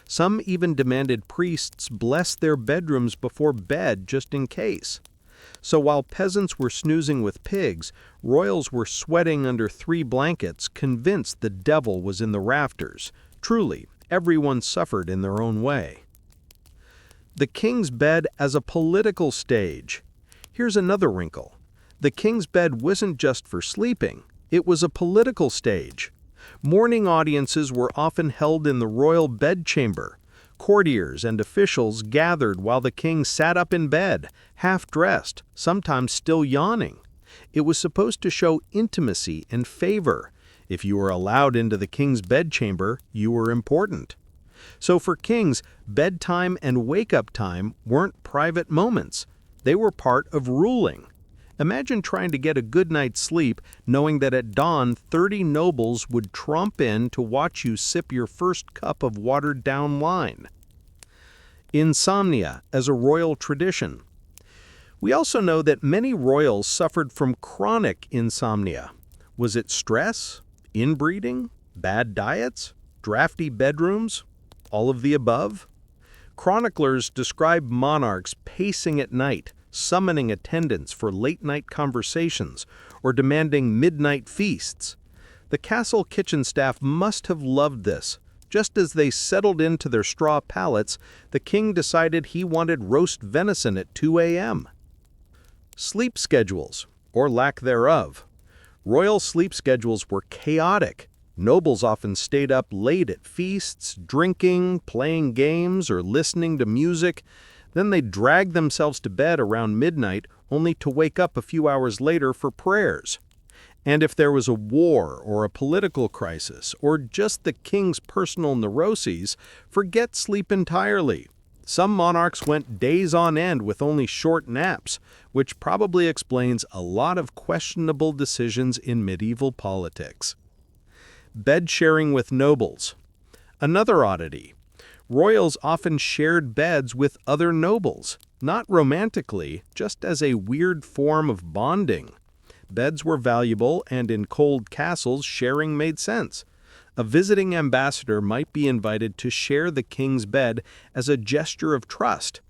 [SPEAKER 1] Some even demanded priests bless their bedrooms before bed just in case. So while peasants were snoozing with pigs, royals were sweating under 3 blankets, convinced the devil was in the rafters. Truly, everyone suffered in their own way. The king's bed as a political stage. Here's another wrinkle. The king's bed wasn't just for sleeping. It was a political stage. Morning audiences were often held in the royal bedchamber. Courtiers and officials gathered while the king sat up in bed, half-dressed, sometimes still yawning. It was supposed to show intimacy and favor. If you were allowed into the king's bedchamber, you were important. So for kings, bedtime and wake-up time weren't private moments. They were part of ruling. Imagine trying to get a good night's sleep knowing that at dawn 30 nobles would tromp in to watch you sip your first cup of watered-down wine. Insomnia as a royal tradition. We also know that many royals suffered from chronic insomnia. Was it stress, inbreeding, bad diets, drafty bedrooms, all of the above? Chroniclers describe monarchs pacing at night, summoning attendants for late-night conversations, or demanding midnight feasts. The castle kitchen staff must have loved this. Just as they settled into their straw pallets, the king decided he wanted roast venison at 2 a.m. Sleep schedules, or lack thereof. Royal sleep schedules were chaotic. Nobles often stayed up late at feasts, drinking, playing games, or listening to music. Then they'd drag themselves to bed around midnight, only to wake up a few hours later for prayers. And if there was a war or a political crisis, or just the king's personal neuroses, forget sleep entirely. Some monarchs went days on end with only short naps, which probably explains a lot of questionable decisions in medieval politics. Bed sharing with nobles. Another oddity. Royals often shared beds with other nobles, not romantically, just as a weird form of bonding. Beds were valuable, and in cold castles, sharing made sense. A visiting ambassador might be invited to share the king's bed as a gesture of trust.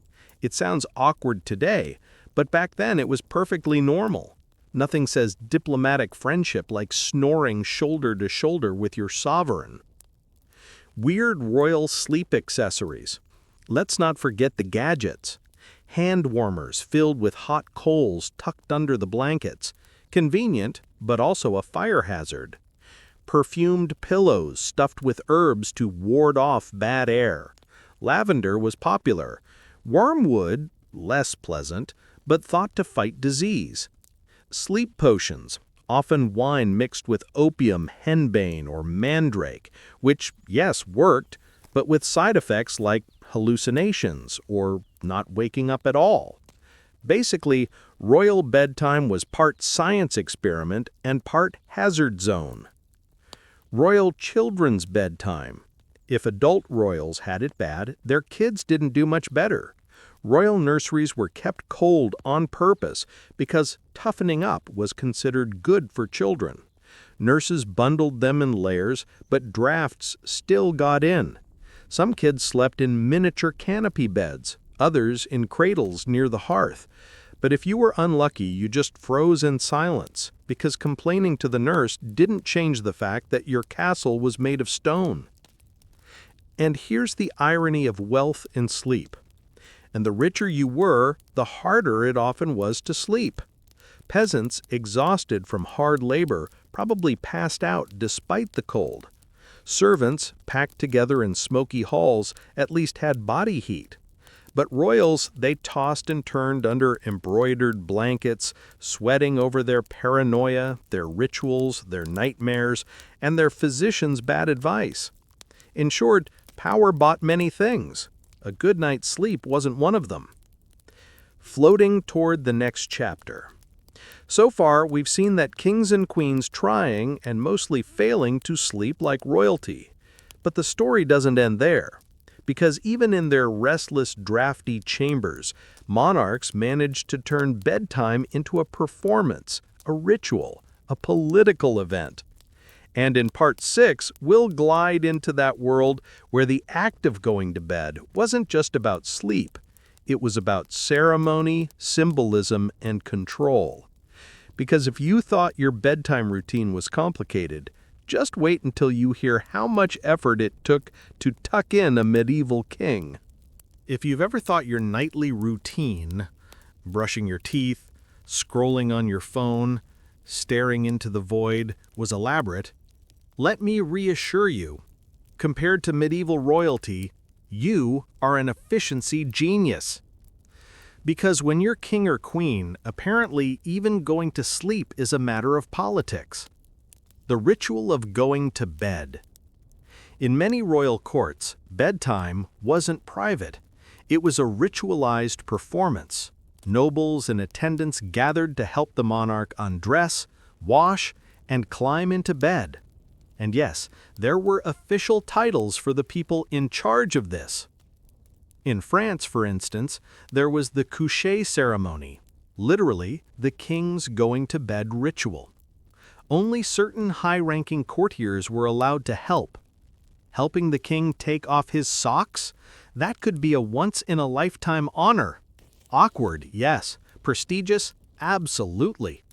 [SPEAKER 1] It sounds awkward today, but back then it was perfectly normal. Nothing says diplomatic friendship like snoring shoulder to shoulder with your sovereign. Weird royal sleep accessories. Let's not forget the gadgets. Hand warmers filled with hot coals tucked under the blankets. Convenient, but also a fire hazard. Perfumed pillows stuffed with herbs to ward off bad air. Lavender was popular. Wormwood, less pleasant, but thought to fight disease. Sleep potions, often wine mixed with opium, henbane, or mandrake, which, yes, worked, but with side effects like hallucinations or not waking up at all. Basically, royal bedtime was part science experiment and part hazard zone. Royal children's bedtime. If adult royals had it bad, their kids didn't do much better. Royal nurseries were kept cold on purpose because toughening up was considered good for children. Nurses bundled them in layers, but drafts still got in. Some kids slept in miniature canopy beds, others in cradles near the hearth. But if you were unlucky, you just froze in silence, because complaining to the nurse didn't change the fact that your castle was made of stone. And here's the irony of wealth and sleep. And the richer you were, the harder it often was to sleep. Peasants, exhausted from hard labor, probably passed out despite the cold. Servants, packed together in smoky halls, at least had body heat. But royals, they tossed and turned under embroidered blankets, sweating over their paranoia, their rituals, their nightmares, and their physicians' bad advice. In short, power bought many things. A good night's sleep wasn't one of them. Floating toward the next chapter. So far, we've seen that kings and queens trying and mostly failing to sleep like royalty. But the story doesn't end there. Because even in their restless, drafty chambers, monarchs managed to turn bedtime into a performance, a ritual, a political event. And in Part 6, we'll glide into that world where the act of going to bed wasn't just about sleep. It was about ceremony, symbolism, and control. Because if you thought your bedtime routine was complicated, just wait until you hear how much effort it took to tuck in a medieval king. If you've ever thought your nightly routine, brushing your teeth, scrolling on your phone, staring into the void, was elaborate, let me reassure you, compared to medieval royalty, you are an efficiency genius. Because when you're king or queen, apparently even going to sleep is a matter of politics. The ritual of going to bed. In many royal courts, bedtime wasn't private. It was a ritualized performance. Nobles and attendants gathered to help the monarch undress, wash, and climb into bed. And yes, there were official titles for the people in charge of this. In France, for instance, there was the coucher ceremony, literally the king's going to bed ritual. Only certain high-ranking courtiers were allowed to help. Helping the king take off his socks? That could be a once-in-a-lifetime honor. Awkward, yes. Prestigious? Absolutely.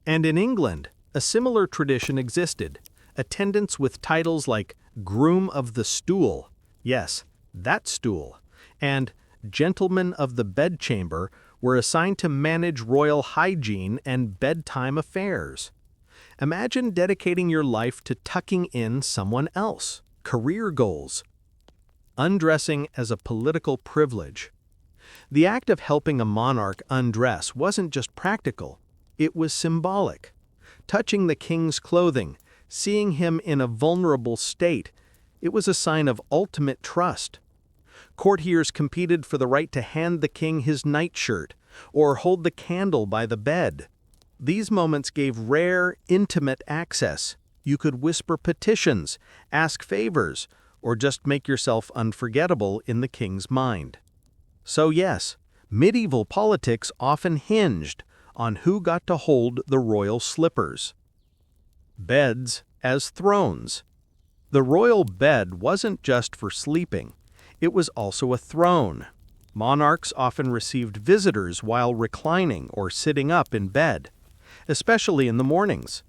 [SPEAKER 1] And in England, a similar tradition existed. Attendants with titles like Groom of the Stool, yes, that stool, and Gentlemen of the Bedchamber were assigned to manage royal hygiene and bedtime affairs. Imagine dedicating your life to tucking in someone else. Career goals. Undressing as a political privilege. The act of helping a monarch undress wasn't just practical, it was symbolic. Touching the king's clothing, seeing him in a vulnerable state, it was a sign of ultimate trust. Courtiers competed for the right to hand the king his nightshirt or hold the candle by the bed. These moments gave rare, intimate access. You could whisper petitions, ask favors, or just make yourself unforgettable in the king's mind. So yes, medieval politics often hinged on who got to hold the royal slippers. Beds as thrones. The royal bed wasn't just for sleeping, it was also a throne. Monarchs often received visitors while reclining or sitting up in bed, especially in the mornings.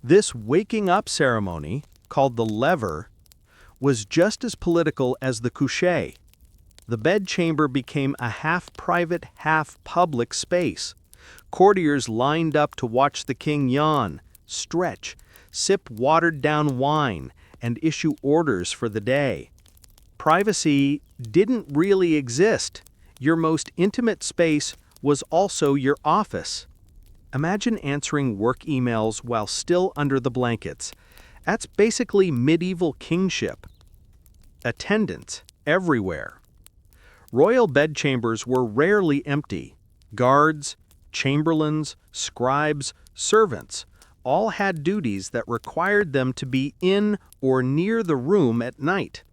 [SPEAKER 1] This waking up ceremony, called the lever, was just as political as the coucher. The bedchamber became a half-private, half-public space. Courtiers lined up to watch the king yawn, stretch, sip watered-down wine, and issue orders for the day. Privacy didn't really exist. Your most intimate space was also your office. Imagine answering work emails while still under the blankets. That's basically medieval kingship. Attendants everywhere. Royal bedchambers were rarely empty. Guards, chamberlains, scribes, servants all had duties that required them to be in or near the room at night.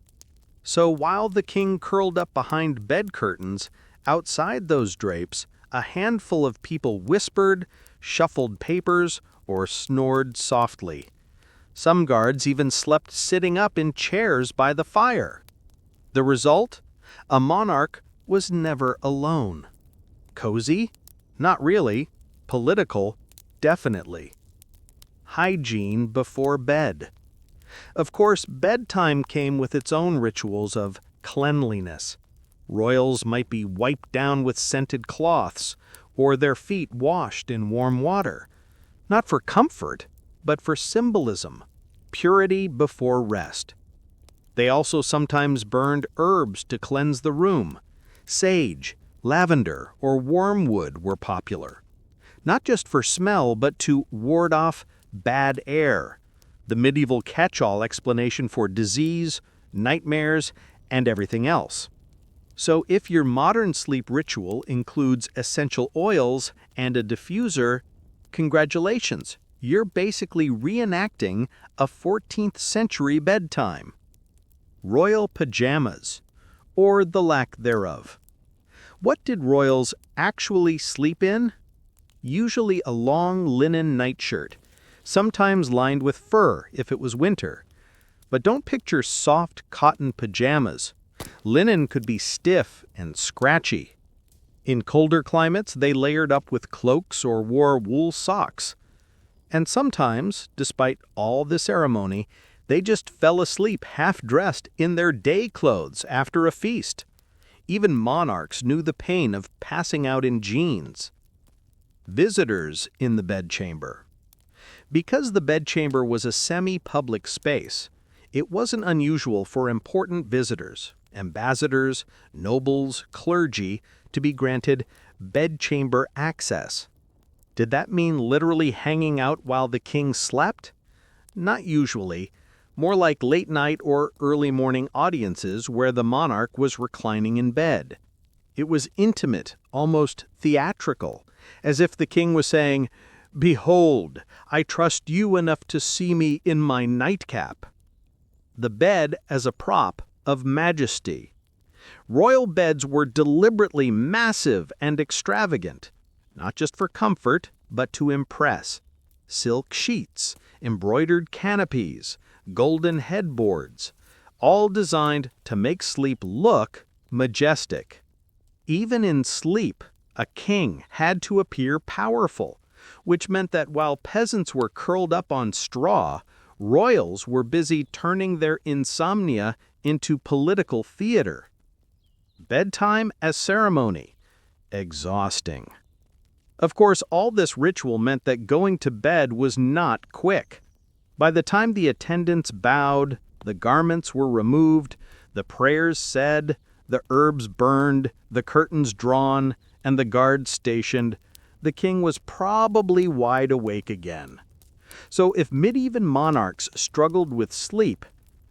[SPEAKER 1] So while the king curled up behind bed curtains, outside those drapes, a handful of people whispered, shuffled papers, or snored softly. Some guards even slept sitting up in chairs by the fire. The result? A monarch was never alone. Cozy? Not really. Political? Definitely. Hygiene before bed. Of course, bedtime came with its own rituals of cleanliness. Royals might be wiped down with scented cloths, or their feet washed in warm water. Not for comfort, but for symbolism. Purity before rest. They also sometimes burned herbs to cleanse the room. Sage, lavender, or wormwood were popular. Not just for smell, but to ward off bad air, the medieval catch-all explanation for disease, nightmares, and everything else. So if your modern sleep ritual includes essential oils and a diffuser, congratulations, you're basically reenacting a 14th century bedtime. Royal pajamas, or the lack thereof. What did royals actually sleep in? Usually a long linen nightshirt, sometimes lined with fur if it was winter. But don't picture soft cotton pajamas. Linen could be stiff and scratchy. In colder climates, they layered up with cloaks or wore wool socks. And sometimes, despite all the ceremony, they just fell asleep half-dressed in their day clothes after a feast. Even monarchs knew the pain of passing out in jeans. Visitors in the bedchamber. Because the bedchamber was a semi-public space, it wasn't unusual for important visitors, ambassadors, nobles, clergy, to be granted bedchamber access. Did that mean literally hanging out while the king slept? Not usually. More like late-night or early-morning audiences where the monarch was reclining in bed. It was intimate, almost theatrical, as if the king was saying, "Behold, I trust you enough to see me in my nightcap." The bed as a prop of majesty. Royal beds were deliberately massive and extravagant, not just for comfort, but to impress. Silk sheets, embroidered canopies, golden headboards, all designed to make sleep look majestic. Even in sleep, a king had to appear powerful, which meant that while peasants were curled up on straw, royals were busy turning their insomnia into political theater. Bedtime as ceremony. Exhausting. Of course, all this ritual meant that going to bed was not quick. By the time the attendants bowed, the garments were removed, the prayers said, the herbs burned, the curtains drawn, and the guards stationed, the king was probably wide awake again. So if medieval monarchs struggled with sleep,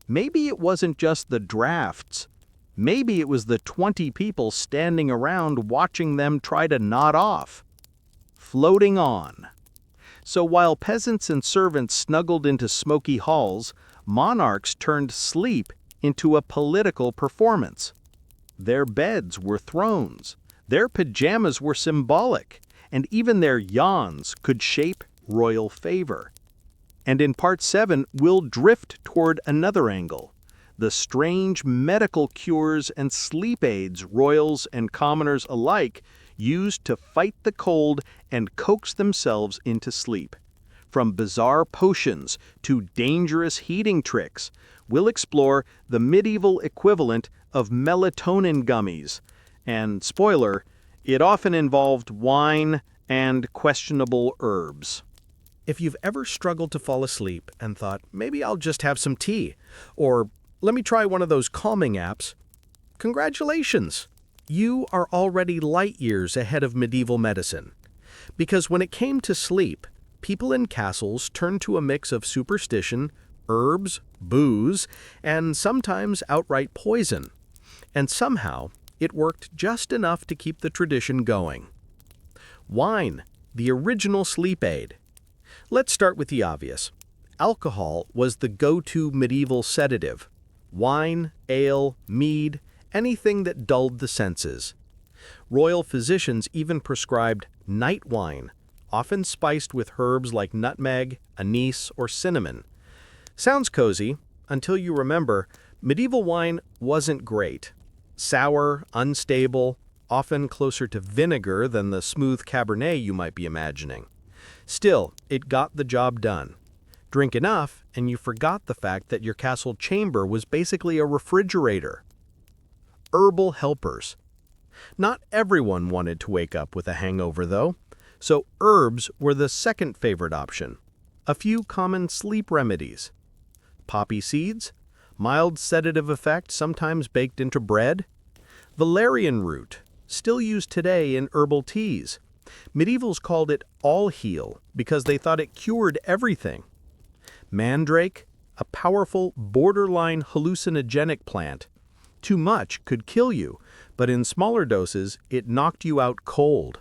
[SPEAKER 1] maybe it wasn't just the drafts. Maybe it was the 20 people standing around watching them try to nod off. Floating on.
[SPEAKER 2] So while peasants and servants snuggled into smoky halls, monarchs turned sleep into a political performance. Their beds were thrones, their pajamas were symbolic, and even their yawns could shape royal favor. And in Part 7, we'll drift toward another angle: the strange medical cures and sleep aids royals and commoners alike used to fight the cold and coax themselves into sleep. From bizarre potions to dangerous heating tricks, we'll explore the medieval equivalent of melatonin gummies. And spoiler, it often involved wine and questionable herbs.
[SPEAKER 1] If you've ever struggled to fall asleep and thought, maybe I'll just have some tea, or let me try one of those calming apps, congratulations! You are already light years ahead of medieval medicine. Because when it came to sleep, people in castles turned to a mix of superstition, herbs, booze, and sometimes outright poison. And somehow, it worked just enough to keep the tradition going. Wine, the original sleep aid. Let's start with the obvious. Alcohol was the go-to medieval sedative. Wine, ale, mead, anything that dulled the senses. Royal physicians even prescribed night wine, often spiced with herbs like nutmeg, anise, or cinnamon. Sounds cozy, until you remember, medieval wine wasn't great. Sour, unstable, often closer to vinegar than the smooth Cabernet you might be imagining. Still, it got the job done. Drink enough, and you forgot the fact that your castle chamber was basically a refrigerator. Herbal helpers. Not everyone wanted to wake up with a hangover, though, so herbs were the second favorite option. A few common sleep remedies. Poppy seeds, mild sedative effect sometimes baked into bread. Valerian root, still used today in herbal teas. Medievals called it all-heal because they thought it cured everything. Mandrake, a powerful, borderline hallucinogenic plant. Too much could kill you, but in smaller doses, it knocked you out cold.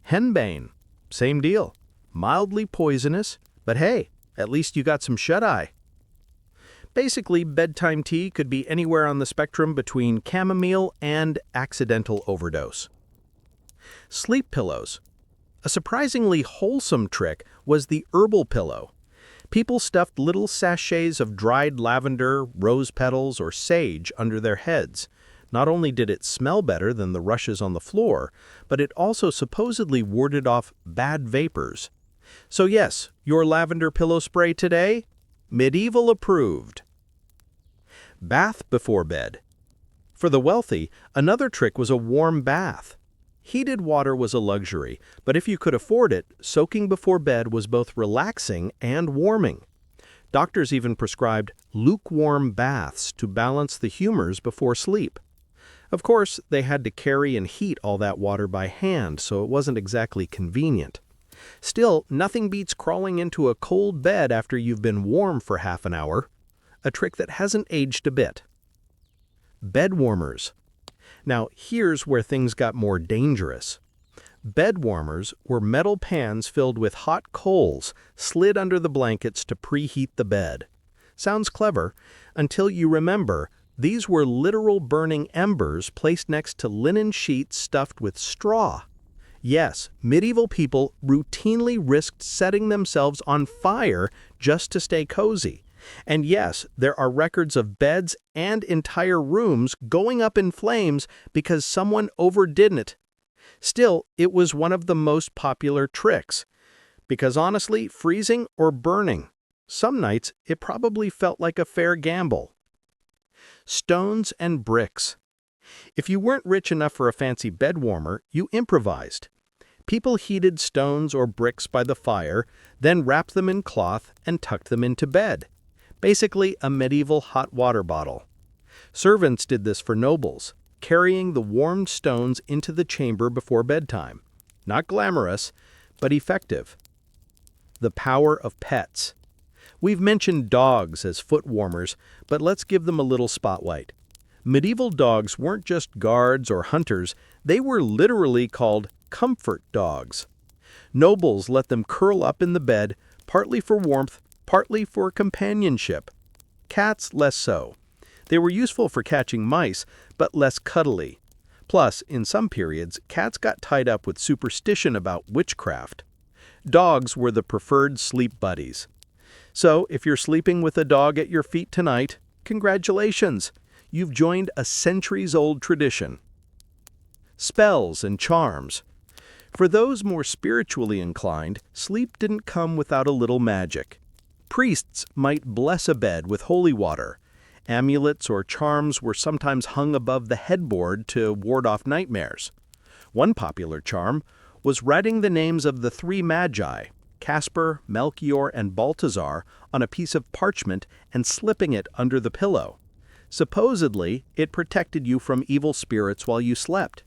[SPEAKER 1] Henbane, same deal. Mildly poisonous, but hey, at least you got some shut-eye. Basically, bedtime tea could be anywhere on the spectrum between chamomile and accidental overdose. Sleep pillows. A surprisingly wholesome trick was the herbal pillow. People stuffed little sachets of dried lavender, rose petals, or sage under their heads. Not only did it smell better than the rushes on the floor, but it also supposedly warded off bad vapors. So yes, your lavender pillow spray today? Medieval approved. Bath before bed. For the wealthy, another trick was a warm bath. Heated water was a luxury, but if you could afford it, soaking before bed was both relaxing and warming. Doctors even prescribed lukewarm baths to balance the humors before sleep. Of course, they had to carry and heat all that water by hand, so it wasn't exactly convenient. Still, nothing beats crawling into a cold bed after you've been warm for half an hour. A trick that hasn't aged a bit. Bed warmers. Now, here's where things got more dangerous. Bed warmers were metal pans filled with hot coals slid under the blankets to preheat the bed. Sounds clever, until you remember these were literal burning embers placed next to linen sheets stuffed with straw. Yes, medieval people routinely risked setting themselves on fire just to stay cozy. And yes, there are records of beds and entire rooms going up in flames because someone overdid it. Still, it was one of the most popular tricks. Because honestly, freezing or burning, some nights it probably felt like a fair gamble. Stones and bricks. If you weren't rich enough for a fancy bed warmer, you improvised. People heated stones or bricks by the fire, then wrapped them in cloth and tucked them into bed. Basically a medieval hot water bottle. Servants did this for nobles, carrying the warmed stones into the chamber before bedtime. Not glamorous, but effective. The power of pets. We've mentioned dogs as foot warmers, but let's give them a little spotlight. Medieval dogs weren't just guards or hunters, they were literally called comfort dogs.
[SPEAKER 2] Nobles let them curl up in the bed, partly for warmth, partly for companionship. Cats less so. They were useful for catching mice, but less cuddly. Plus, in some periods, cats got tied up with superstition about witchcraft. Dogs were the preferred sleep buddies. So, if you're sleeping with a dog at your feet tonight, congratulations! You've joined a centuries-old tradition. Spells and charms. For those more spiritually inclined, sleep didn't come without a little magic. Priests might bless a bed with holy water. Amulets or charms were sometimes hung above the headboard to ward off nightmares. One popular charm was writing the names of the three magi, Caspar, Melchior, and Balthazar, on a piece of parchment and slipping it under the pillow. Supposedly, it protected you from evil spirits while you slept.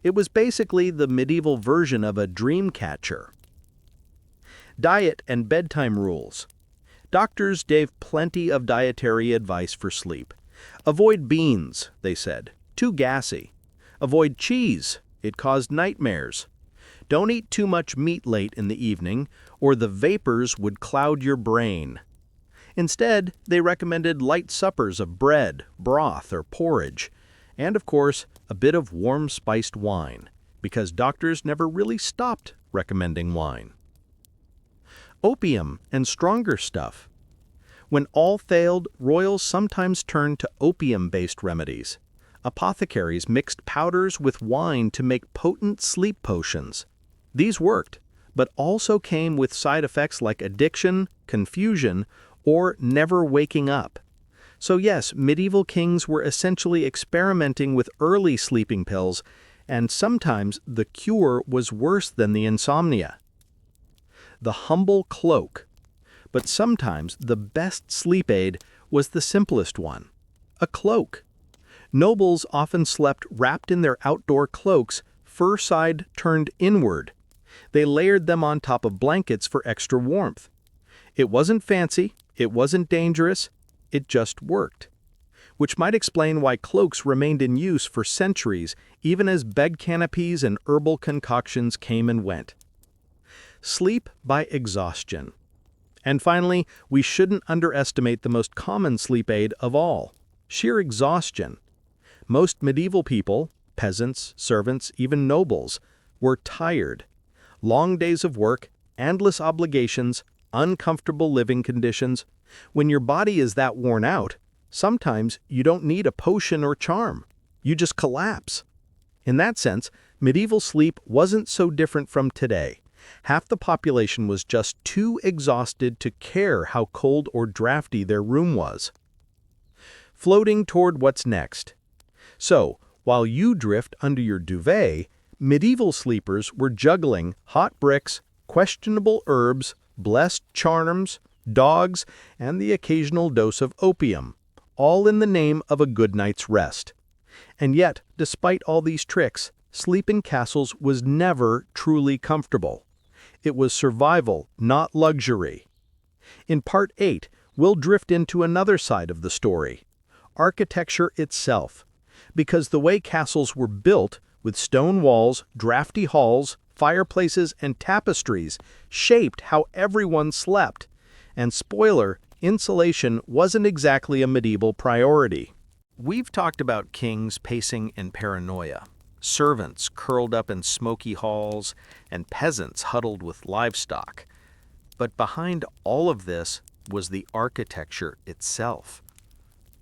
[SPEAKER 2] It was basically the medieval version of a dream catcher. Diet and bedtime rules. Doctors gave plenty of dietary advice for sleep. Avoid beans, they said, too gassy. Avoid cheese, it caused nightmares. Don't eat too much meat late in the evening, or the vapors would cloud your brain. Instead, they recommended light suppers of bread, broth, or porridge, and of course, a bit of warm spiced wine, because doctors never really stopped recommending wine. Opium and stronger stuff. When all failed, royals sometimes turned to opium-based remedies. Apothecaries mixed powders with wine to make potent sleep potions. These worked, but also came with side effects like addiction, confusion, or never waking up. So yes, medieval kings were essentially experimenting with early sleeping pills, and sometimes the cure was worse than the insomnia. The humble cloak. But sometimes the best sleep aid was the simplest one, a cloak. Nobles often slept wrapped in their outdoor cloaks, fur side turned inward. They layered them on top of blankets for extra warmth. It wasn't fancy, it wasn't dangerous, it just worked. Which might explain why cloaks remained in use for centuries, even as bed canopies and herbal concoctions came and went. Sleep by exhaustion. And finally, we shouldn't underestimate the most common sleep aid of all, sheer exhaustion. Most medieval people, peasants, servants, even nobles, were tired. Long days of work, endless obligations, uncomfortable living conditions. When your body is that worn out, sometimes you don't need a potion or charm. You just collapse. In that sense, medieval sleep wasn't so different from today. Half the population was just too exhausted to care how cold or drafty their room was. Floating toward what's next. So, while you drift under your duvet, medieval sleepers were juggling hot bricks, questionable herbs, blessed charms, dogs, and the occasional dose of opium, all in the name of a good night's rest. And yet, despite all these tricks, sleep in castles was never truly comfortable. It was survival, not luxury. In Part 8, we'll drift into another side of the story, architecture itself. Because the way castles were built, with stone walls, drafty halls, fireplaces, and tapestries, shaped how everyone slept. And spoiler, insulation wasn't exactly a medieval priority. We've talked about kings pacing in paranoia, servants curled up in smoky halls, and peasants huddled with livestock. But behind all of this was the architecture itself.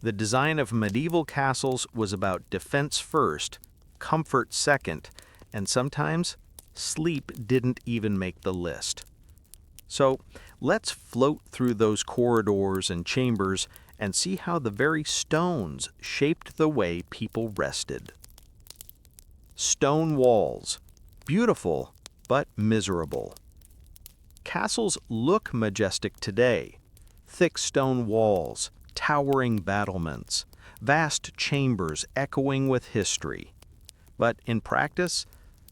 [SPEAKER 2] The design of medieval castles was about defense first, comfort second, and sometimes sleep didn't even make the list. So let's float through those corridors and chambers and see how the very stones shaped the way people rested. Stone walls, beautiful but miserable. Castles look majestic today. Thick stone walls, towering battlements, vast chambers echoing with history. But in practice,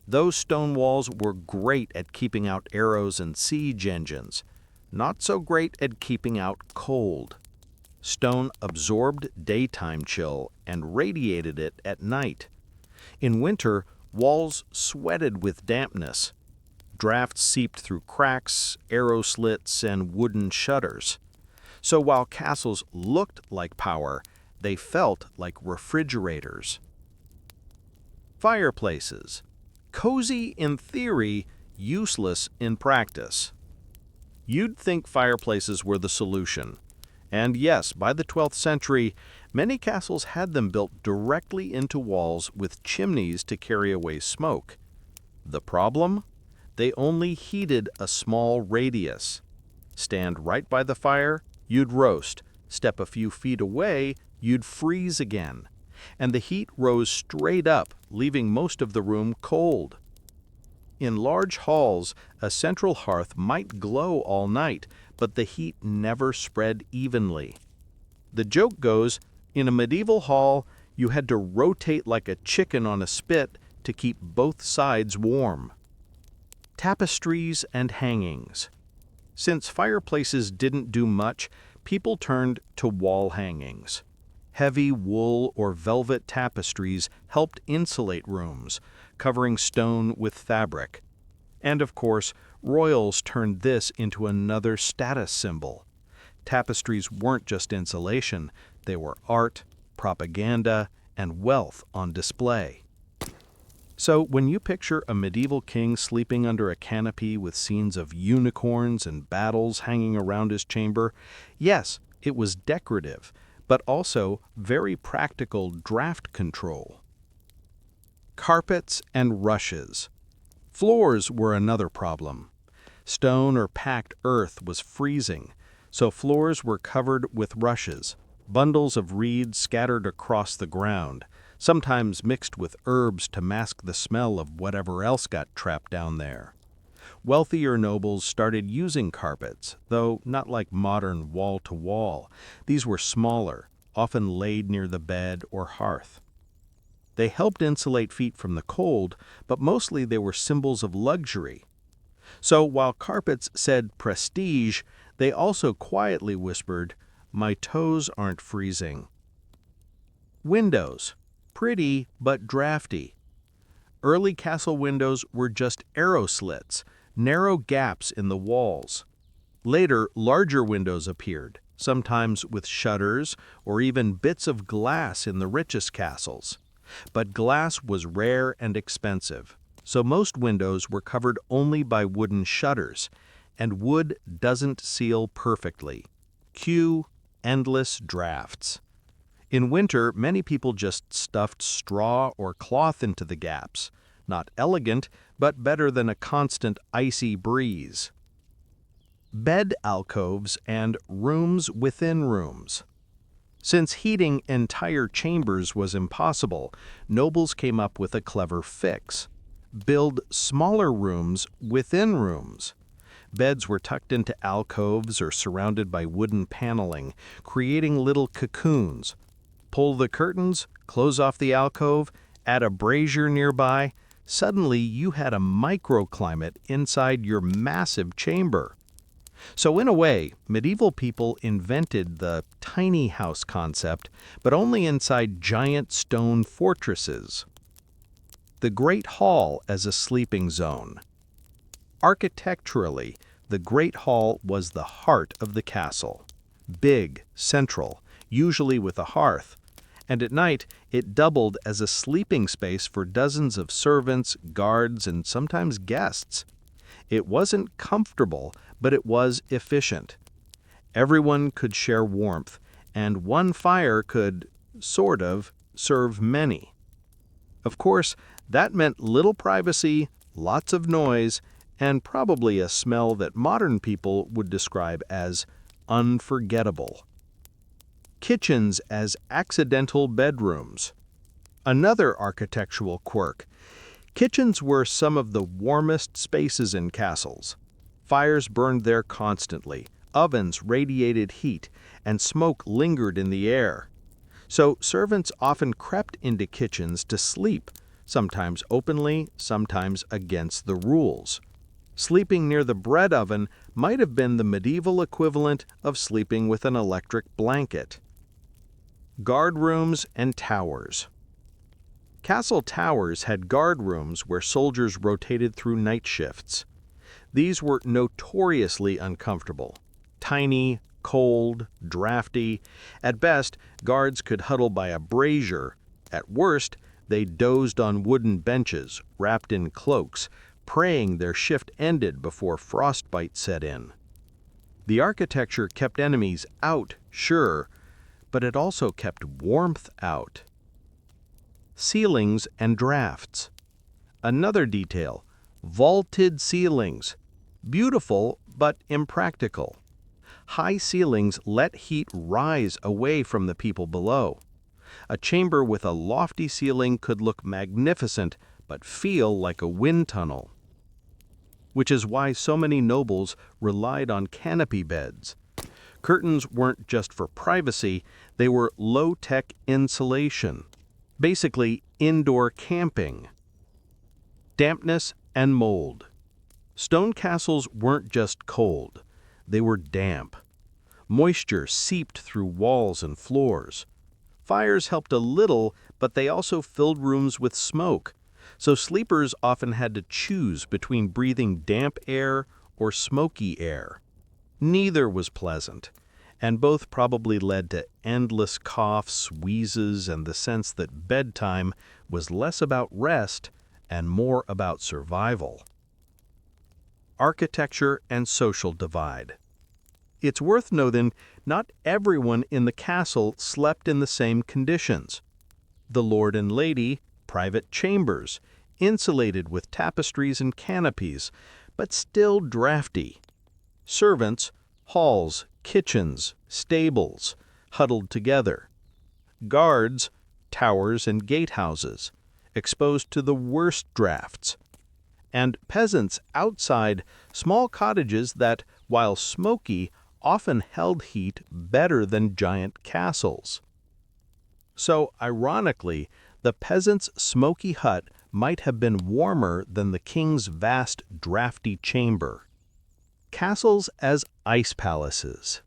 [SPEAKER 2] those stone walls were great at keeping out arrows and siege engines, not so great at keeping out cold. Stone absorbed daytime chill and radiated it at night. In winter, walls sweated with dampness. Drafts seeped through cracks, arrow slits, and wooden shutters. So while castles looked like power, they felt like refrigerators. Fireplaces. Cozy in theory, useless in practice. You'd think fireplaces were the solution. And yes, by the 12th century, many castles had them built directly into walls with chimneys to carry away smoke. The problem? They only heated a small radius. Stand right by the fire, you'd roast. Step a few feet away, you'd freeze again. And the heat rose straight up, leaving most of the room cold. In large halls, a central hearth might glow all night, but the heat never spread evenly. The joke goes, in a medieval hall, you had to rotate like a chicken on a spit to keep both sides warm. Tapestries and hangings. Since fireplaces didn't do much, people turned to wall hangings. Heavy wool or velvet tapestries helped insulate rooms, covering stone with fabric. And of course, royals turned this into another status symbol. Tapestries weren't just insulation, they were art, propaganda, and wealth on display. So when you picture a medieval king sleeping under a canopy with scenes of unicorns and battles hanging around his chamber, yes, it was decorative, but also very practical draft control. Carpets and rushes. Floors were another problem. Stone or packed earth was freezing, so floors were covered with rushes, bundles of reeds scattered across the ground, sometimes mixed with herbs to mask the smell of whatever else got trapped down there. Wealthier nobles started using carpets, though not like modern wall-to-wall. These were smaller, often laid near the bed or hearth. They helped insulate feet from the cold, but mostly they were symbols of luxury. So while carpets said prestige, they also quietly whispered, "My toes aren't freezing." Windows. Pretty, but drafty. Early castle windows were just arrow slits, narrow gaps in the walls. Later, larger windows appeared, sometimes with shutters or even bits of glass in the richest castles. But glass was rare and expensive, so most windows were covered only by wooden shutters, and wood doesn't seal perfectly. Cue endless drafts. In winter, many people just stuffed straw or cloth into the gaps. Not elegant, but better than a constant icy breeze. Bed alcoves and rooms within rooms. Since heating entire chambers was impossible, nobles came up with a clever fix. Build smaller rooms within rooms. Beds were tucked into alcoves or surrounded by wooden paneling, creating little cocoons. Pull the curtains, close off the alcove, add a brazier nearby. Suddenly you had a microclimate inside your massive chamber. So in a way, medieval people invented the tiny house concept, but only inside giant stone fortresses. The Great Hall as a sleeping zone. Architecturally, the Great Hall was the heart of the castle. Big, central, usually with a hearth, and at night it doubled as a sleeping space for dozens of servants, guards, and sometimes guests. It wasn't comfortable, but it was efficient. Everyone could share warmth, and one fire could, sort of, serve many. Of course, that meant little privacy, lots of noise, and probably a smell that modern people would describe as unforgettable. Kitchens as accidental bedrooms. Another architectural quirk. Kitchens were some of the warmest spaces in castles. Fires burned there constantly, ovens radiated heat, and smoke lingered in the air. So servants often crept into kitchens to sleep, sometimes openly, sometimes against the rules. Sleeping near the bread oven might have been the medieval equivalent of sleeping with an electric blanket. Guard rooms and towers. Castle towers had guard rooms where soldiers rotated through night shifts. These were notoriously uncomfortable. Tiny, cold, drafty. At best, guards could huddle by a brazier. At worst, they dozed on wooden benches, wrapped in cloaks, praying their shift ended before frostbite set in. The architecture kept enemies out, sure, but it also kept warmth out. Ceilings and drafts. Another detail, vaulted ceilings. Beautiful, but impractical. High ceilings let heat rise away from the people below. A chamber with a lofty ceiling could look magnificent, but feel like a wind tunnel. Which is why so many nobles relied on canopy beds. Curtains weren't just for privacy, they were low-tech insulation. Basically, indoor camping. Dampness and mold. Stone castles weren't just cold, they were damp. Moisture seeped through walls and floors. Fires helped a little, but they also filled rooms with smoke, so sleepers often had to choose between breathing damp air or smoky air. Neither was pleasant, and both probably led to endless coughs, wheezes, and the sense that bedtime was less about rest and more about survival. Architecture and social divide. It's worth noting not everyone in the castle slept in the same conditions. The lord and lady, private chambers, insulated with tapestries and canopies, but still drafty. Servants, halls, kitchens, stables, huddled together. Guards, towers and gatehouses, exposed to the worst drafts. And peasants outside, small cottages that, while smoky, often held heat better than giant castles. So, ironically, the peasant's smoky hut might have been warmer than the king's vast, drafty chamber. Castles as ice palaces.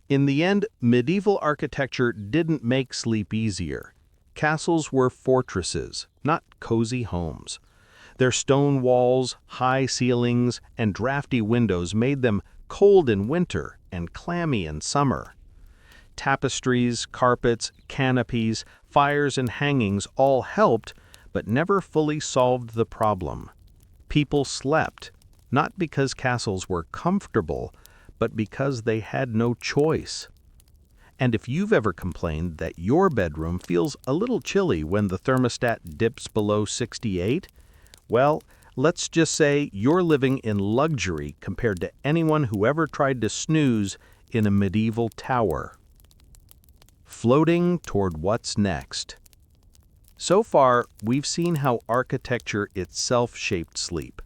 [SPEAKER 2] In the end, medieval architecture didn't make sleep easier. Castles were fortresses, not cozy homes. Their stone walls, high ceilings, and drafty windows made them cold in winter and clammy in summer. Tapestries, carpets, canopies, fires, and hangings all helped, but never fully solved the problem. People slept, not because castles were comfortable, but because they had no choice. And if you've ever complained that your bedroom feels a little chilly when the thermostat dips below 68, well, let's just say you're living in luxury compared to anyone who ever tried to snooze in a medieval tower. Floating toward what's next. So far, we've seen how architecture itself shaped sleep.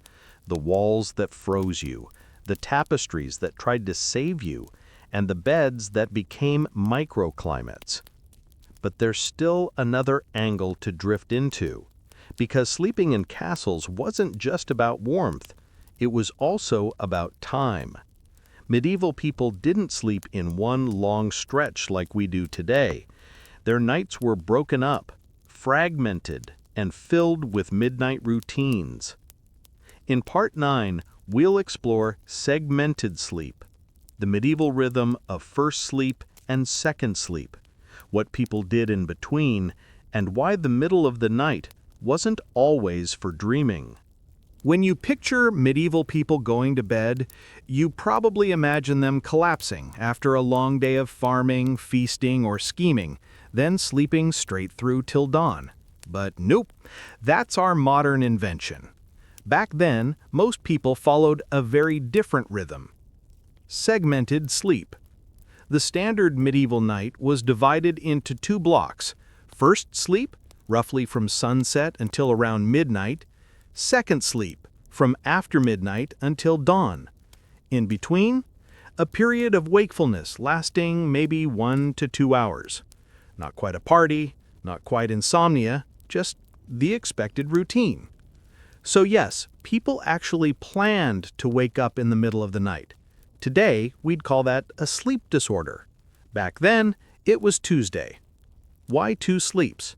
[SPEAKER 2] The walls that froze you, the tapestries that tried to save you, and the beds that became microclimates. But there's still another angle to drift into. Because sleeping in castles wasn't just about warmth, it was also about time. Medieval people didn't sleep in one long stretch like we do today. Their nights were broken up, fragmented, and filled with midnight routines. In Part 9, we'll explore segmented sleep, the medieval rhythm of first sleep and second sleep, what people did in between, and why the middle of the night wasn't always for dreaming. When you picture medieval people going to bed, you probably imagine them collapsing after a long day of farming, feasting, or scheming, then sleeping straight through till dawn. But nope, that's our modern invention. Back then, most people followed a very different rhythm. Segmented sleep. The standard medieval night was divided into two blocks. First sleep, roughly from sunset until around midnight. Second sleep, from after midnight until dawn. In between, a period of wakefulness lasting maybe 1 to 2 hours. Not quite a party, not quite insomnia, just the expected routine. So yes, people actually planned to wake up in the middle of the night. Today, we'd call that a sleep disorder. Back then, it was Tuesday. Why 2 sleeps?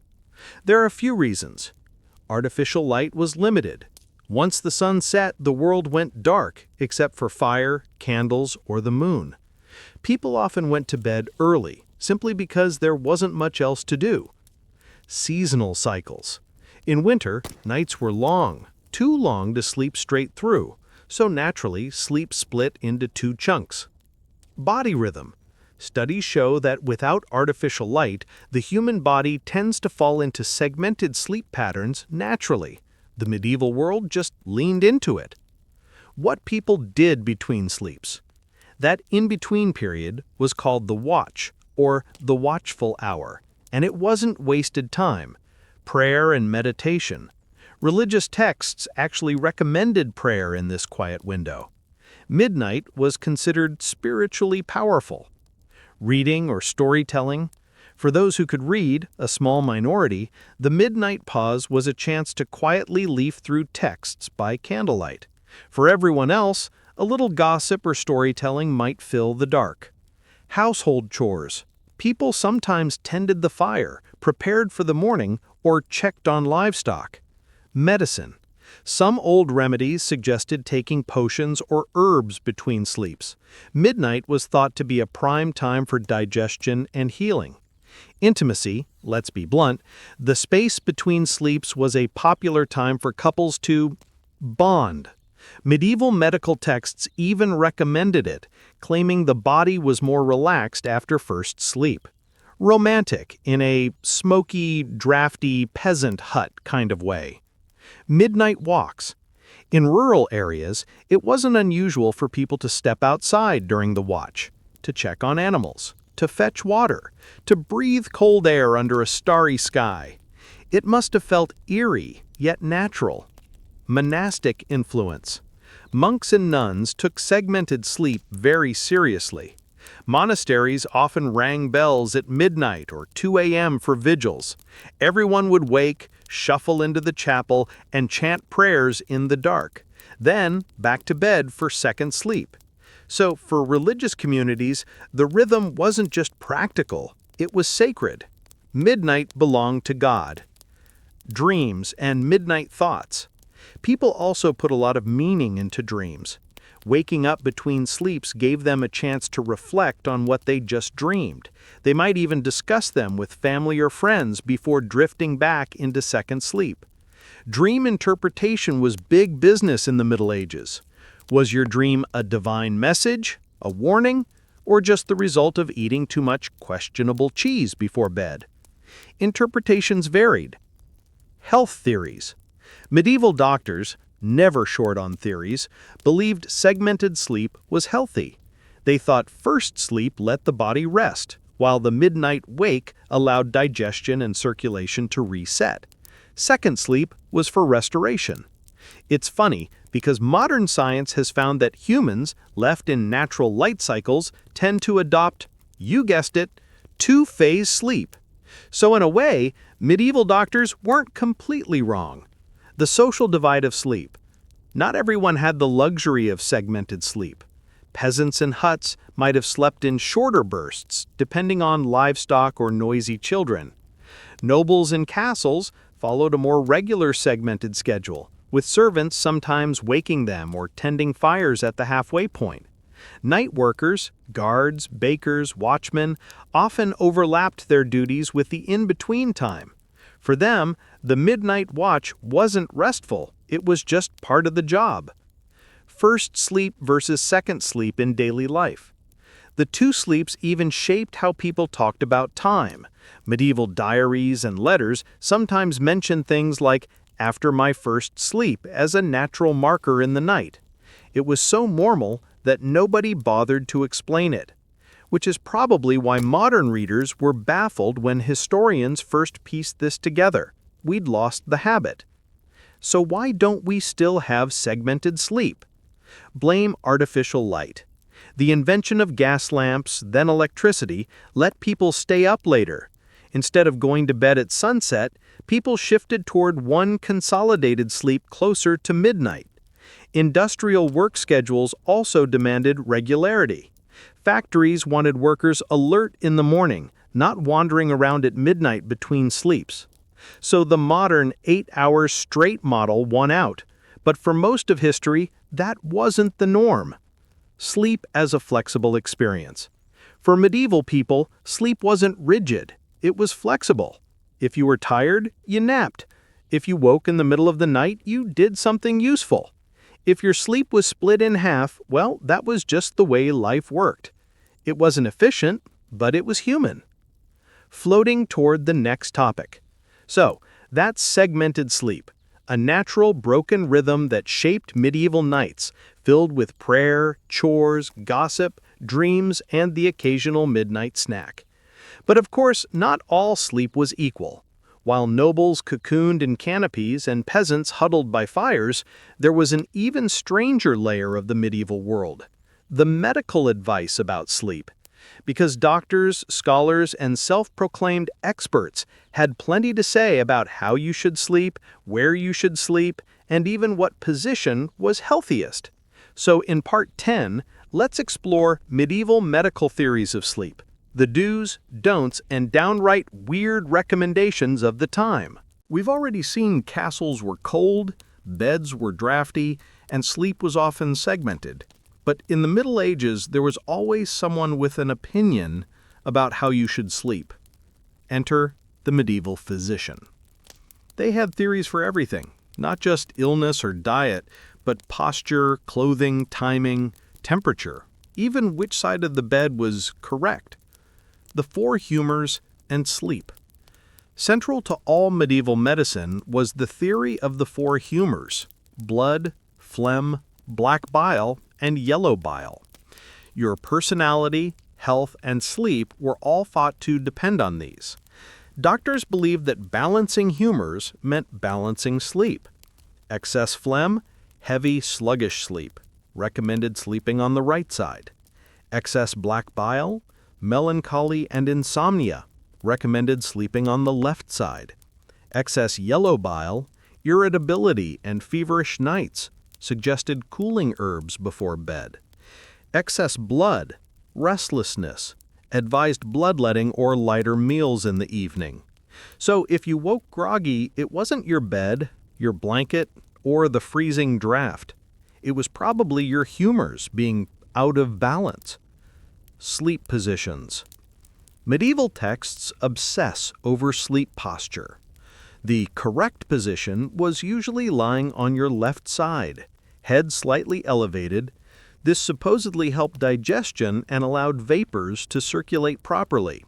[SPEAKER 2] There are a few reasons. Artificial light was limited. Once the sun set, the world went dark, except for fire, candles, or the moon. People often went to bed early, simply because there wasn't much else to do. Seasonal cycles. In winter, nights were long, too long to sleep straight through, so naturally, sleep split into two chunks. Body rhythm. Studies show that without artificial light, the human body tends to fall into segmented sleep patterns naturally. The medieval world just leaned into it. What people did between sleeps. That in-between period was called the watch, or the watchful hour, and it wasn't wasted time. Prayer and meditation. Religious texts actually recommended prayer in this quiet window. Midnight was considered spiritually powerful. Reading or storytelling. For those who could read, a small minority, the midnight pause was a chance to quietly leaf through texts by candlelight. For everyone else, a little gossip or storytelling might fill the dark. Household chores. People sometimes tended the fire, prepared for the morning, or checked on livestock. Medicine. Some old remedies suggested taking potions or herbs between sleeps. Midnight was thought to be a prime time for digestion and healing. Intimacy, let's be blunt, the space between sleeps was a popular time for couples to bond. Medieval medical texts even recommended it, claiming the body was more relaxed after first sleep. Romantic, in a smoky, drafty, peasant hut kind of way. Midnight walks. In rural areas, it wasn't unusual for people to step outside during the watch, to check on animals, to fetch water, to breathe cold air under a starry sky. It must have felt eerie, yet natural. Monastic influence. Monks and nuns took segmented sleep very seriously. Monasteries often rang bells at midnight or 2 a.m. for vigils. Everyone would wake, shuffle into the chapel, and chant prayers in the dark. Then, back to bed for second sleep. So, for religious communities, the rhythm wasn't just practical, it was sacred. Midnight belonged to God. Dreams and midnight thoughts. People also put a lot of meaning into dreams. Waking up between sleeps gave them a chance to reflect on what they'd just dreamed. They might even discuss them with family or friends before drifting back into second sleep. Dream interpretation was big business in the Middle Ages. Was your dream a divine message, a warning, or just the result of eating too much questionable cheese before bed? Interpretations varied. Health theories. Medieval doctors, never short on theories, believed segmented sleep was healthy. They thought first sleep let the body rest, while the midnight wake allowed digestion and circulation to reset. Second sleep was for restoration. It's funny because modern science has found that humans, left in natural light cycles, tend to adopt, you guessed it, two-phase sleep. So in a way, medieval doctors weren't completely wrong. The social divide of sleep. Not everyone had the luxury of segmented sleep. Peasants in huts might have slept in shorter bursts, depending on livestock or noisy children. Nobles in castles followed a more regular segmented schedule, with servants sometimes waking them or tending fires at the halfway point. Night workers, guards, bakers, watchmen, often overlapped their duties with the in-between time. For them, the midnight watch wasn't restful, it was just part of the job. First sleep versus second sleep in daily life. The two sleeps even shaped how people talked about time. Medieval diaries and letters sometimes mention things like "after my first sleep" as a natural marker in the night. It was so normal that nobody bothered to explain it, which is probably why modern readers were baffled when historians first pieced this together. We'd lost the habit. So why don't we still have segmented sleep? Blame artificial light. The invention of gas lamps, then electricity, let people stay up later. Instead of going to bed at sunset, people shifted toward one consolidated sleep closer to midnight. Industrial work schedules also demanded regularity. Factories wanted workers alert in the morning, not wandering around at midnight between sleeps. So the modern 8-hour straight model won out. But for most of history, that wasn't the norm. Sleep as a flexible experience. For medieval people, sleep wasn't rigid, it was flexible. If you were tired, you napped. If you woke in the middle of the night, you did something useful. If your sleep was split in half, well, that was just the way life worked. It wasn't efficient, but it was human. Floating toward the next topic. So, that's segmented sleep, a natural broken rhythm that shaped medieval nights, filled with prayer, chores, gossip, dreams, and the occasional midnight snack. But of course, not all sleep was equal. While nobles cocooned in canopies and peasants huddled by fires, there was an even stranger layer of the medieval world: the medical advice about sleep. Because doctors, scholars, and self-proclaimed experts had plenty to say about how you should sleep, where you should sleep, and even what position was healthiest. So in Part 10, let's explore medieval medical theories of sleep, the do's, don'ts, and downright weird recommendations of the time. We've already seen castles were cold, beds were drafty, and sleep was often segmented. But in the Middle Ages, there was always someone with an opinion about how you should sleep. Enter the medieval physician. They had theories for everything, not just illness or diet, but posture, clothing, timing, temperature, even which side of the bed was correct. The four humors and sleep. Central to all medieval medicine was the theory of the four humors: blood, phlegm, black bile, and yellow bile. Your personality, health, and sleep were all thought to depend on these. Doctors believed that balancing humors meant balancing sleep. Excess phlegm, heavy, sluggish sleep, recommended sleeping on the right side. Excess black bile, melancholy, and insomnia, recommended sleeping on the left side. Excess yellow bile, irritability, and feverish nights, suggested cooling herbs before bed. Excess blood, restlessness, advised bloodletting or lighter meals in the evening. So if you woke groggy, it wasn't your bed, your blanket, or the freezing draft. It was probably your humors being out of balance. Sleep positions. Medieval texts obsess over sleep posture. The correct position was usually lying on your left side, head slightly elevated. This supposedly helped digestion and allowed vapors to circulate properly.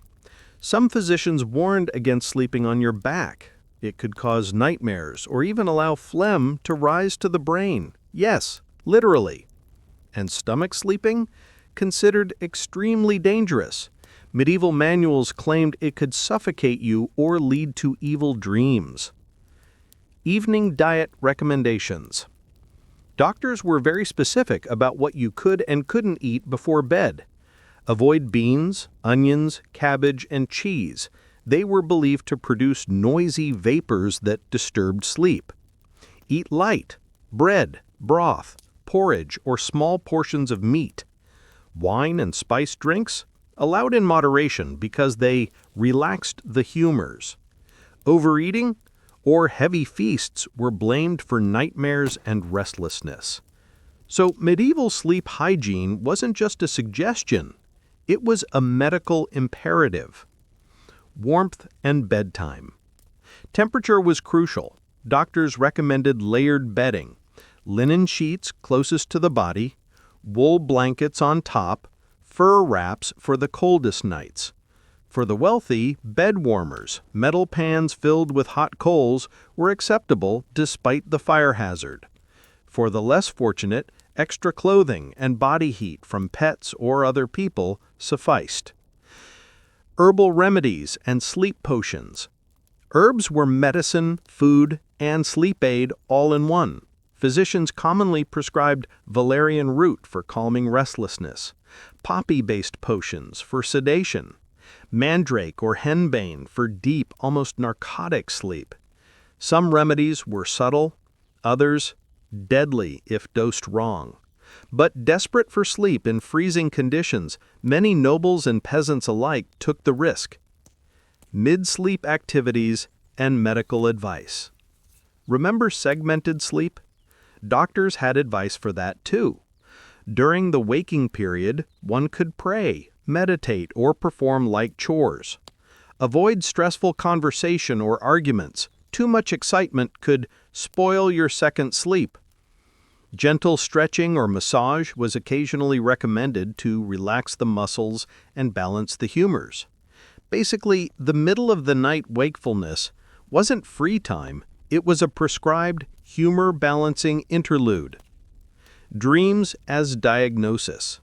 [SPEAKER 2] Some physicians warned against sleeping on your back. It could cause nightmares or even allow phlegm to rise to the brain. Yes, literally. And stomach sleeping? Considered extremely dangerous. Medieval manuals claimed it could suffocate you or lead to evil dreams. Evening diet recommendations. Doctors were very specific about what you could and couldn't eat before bed. Avoid beans, onions, cabbage, and cheese. They were believed to produce noisy vapors that disturbed sleep. Eat light: bread, broth, porridge, or small portions of meat. Wine and spiced drinks? Allowed in moderation because they relaxed the humors. Overeating or heavy feasts were blamed for nightmares and restlessness. So medieval sleep hygiene wasn't just a suggestion, it was a medical imperative. Warmth and bedtime. Temperature was crucial. Doctors recommended layered bedding, linen sheets closest to the body, wool blankets on top, fur wraps for the coldest nights. For the wealthy, bed warmers, metal pans filled with hot coals, were acceptable despite the fire hazard. For the less fortunate, extra clothing and body heat from pets or other people sufficed. Herbal remedies and sleep potions. Herbs were medicine, food, and sleep aid all in one. Physicians commonly prescribed valerian root for calming restlessness, poppy-based potions for sedation, mandrake or henbane for deep, almost narcotic sleep. Some remedies were subtle, others deadly if dosed wrong. But desperate for sleep in freezing conditions, many nobles and peasants alike took the risk. Mid-sleep activities and medical advice. Remember segmented sleep? Doctors had advice for that too. During the waking period, one could pray, meditate, or perform light chores. Avoid stressful conversation or arguments. Too much excitement could spoil your second sleep. Gentle stretching or massage was occasionally recommended to relax the muscles and balance the humors. Basically, the middle of the night wakefulness wasn't free time, it was a prescribed humor-balancing interlude. Dreams as diagnosis.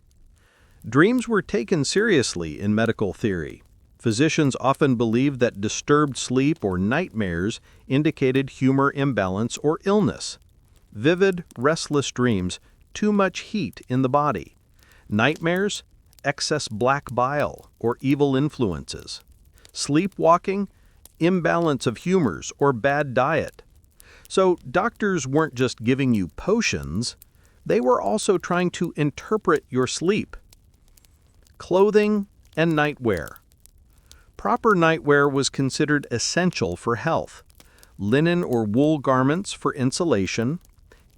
[SPEAKER 2] Dreams were taken seriously in medical theory. Physicians often believed that disturbed sleep or nightmares indicated humor imbalance or illness. Vivid, restless dreams, too much heat in the body. Nightmares, excess black bile or evil influences. Sleepwalking, imbalance of humors or bad diet. So doctors weren't just giving you potions, they were also trying to interpret your sleep. Clothing and nightwear. Proper nightwear was considered essential for health. Linen or wool garments for insulation,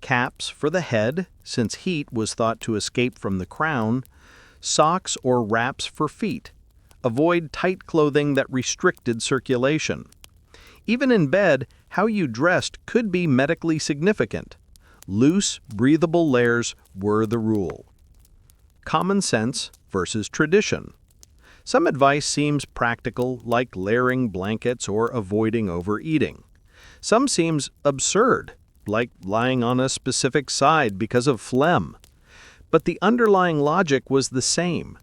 [SPEAKER 2] caps for the head, since heat was thought to escape from the crown, socks or wraps for feet. Avoid tight clothing that restricted circulation. Even in bed, how you dressed could be medically significant. Loose, breathable layers were the rule. Common sense versus tradition. Some advice seems practical, like layering blankets or avoiding overeating. Some seems absurd, like lying on a specific side because of phlegm. But the underlying logic was the same.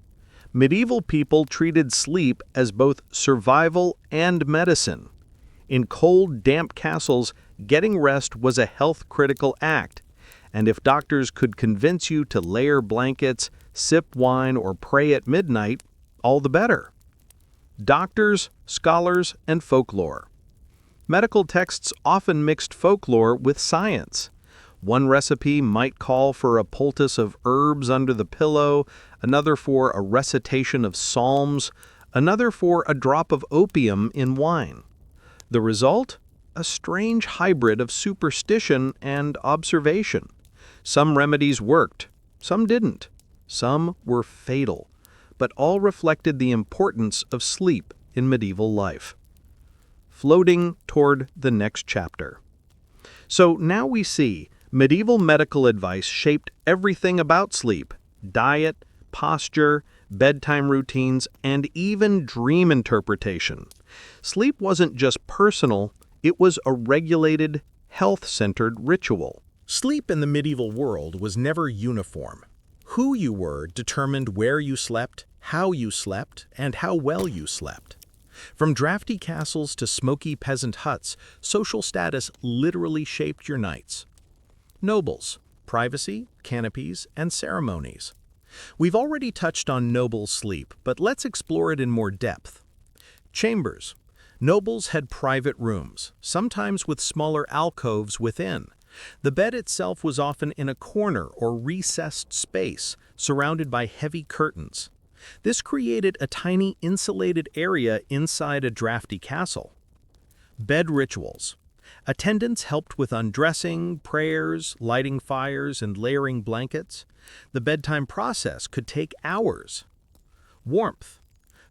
[SPEAKER 2] Medieval people treated sleep as both survival and medicine. In cold, damp castles, getting rest was a health-critical act, and if doctors could convince you to layer blankets, sip wine, or pray at midnight, all the better. Doctors, scholars, and folklore. Medical texts often mixed folklore with science. One recipe might call for a poultice of herbs under the pillow, another for a recitation of psalms, another for a drop of opium in wine. The result? A strange hybrid of superstition and observation. Some remedies worked, some didn't. Some were fatal, but all reflected the importance of sleep in medieval life. Floating toward the next chapter. So now we see medieval medical advice shaped everything about sleep: diet, posture, bedtime routines, and even dream interpretation. Sleep wasn't just personal, it was a regulated, health-centered ritual.
[SPEAKER 1] Sleep in the medieval world was never uniform. Who you were determined where you slept, and how well you slept. From drafty castles to smoky peasant huts, social status literally shaped your nights. Nobles, privacy, canopies, and ceremonies. We've already touched on noble sleep, but let's explore it in more depth. Chambers. Nobles had private rooms, sometimes with smaller alcoves within. The bed itself was often in a corner or recessed space, surrounded by heavy curtains. This created a tiny insulated area inside a drafty castle. Bed rituals. Attendants helped with undressing, prayers, lighting fires, and layering blankets. The bedtime process could take hours. Warmth.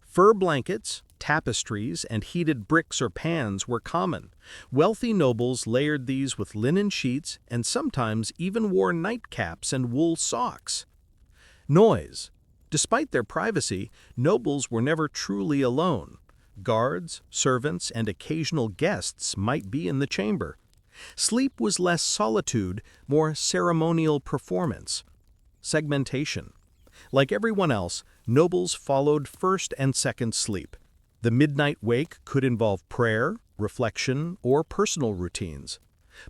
[SPEAKER 1] Fur blankets, tapestries, and heated bricks or pans were common. Wealthy nobles layered these with linen sheets and sometimes even wore nightcaps and wool socks. Noise. Despite their privacy, nobles were never truly alone. Guards, servants, and occasional guests might be in the chamber. Sleep was less solitude, more ceremonial performance. Segmentation. Like everyone else, nobles followed first and second sleep. The midnight wake could involve prayer, reflection, or personal routines.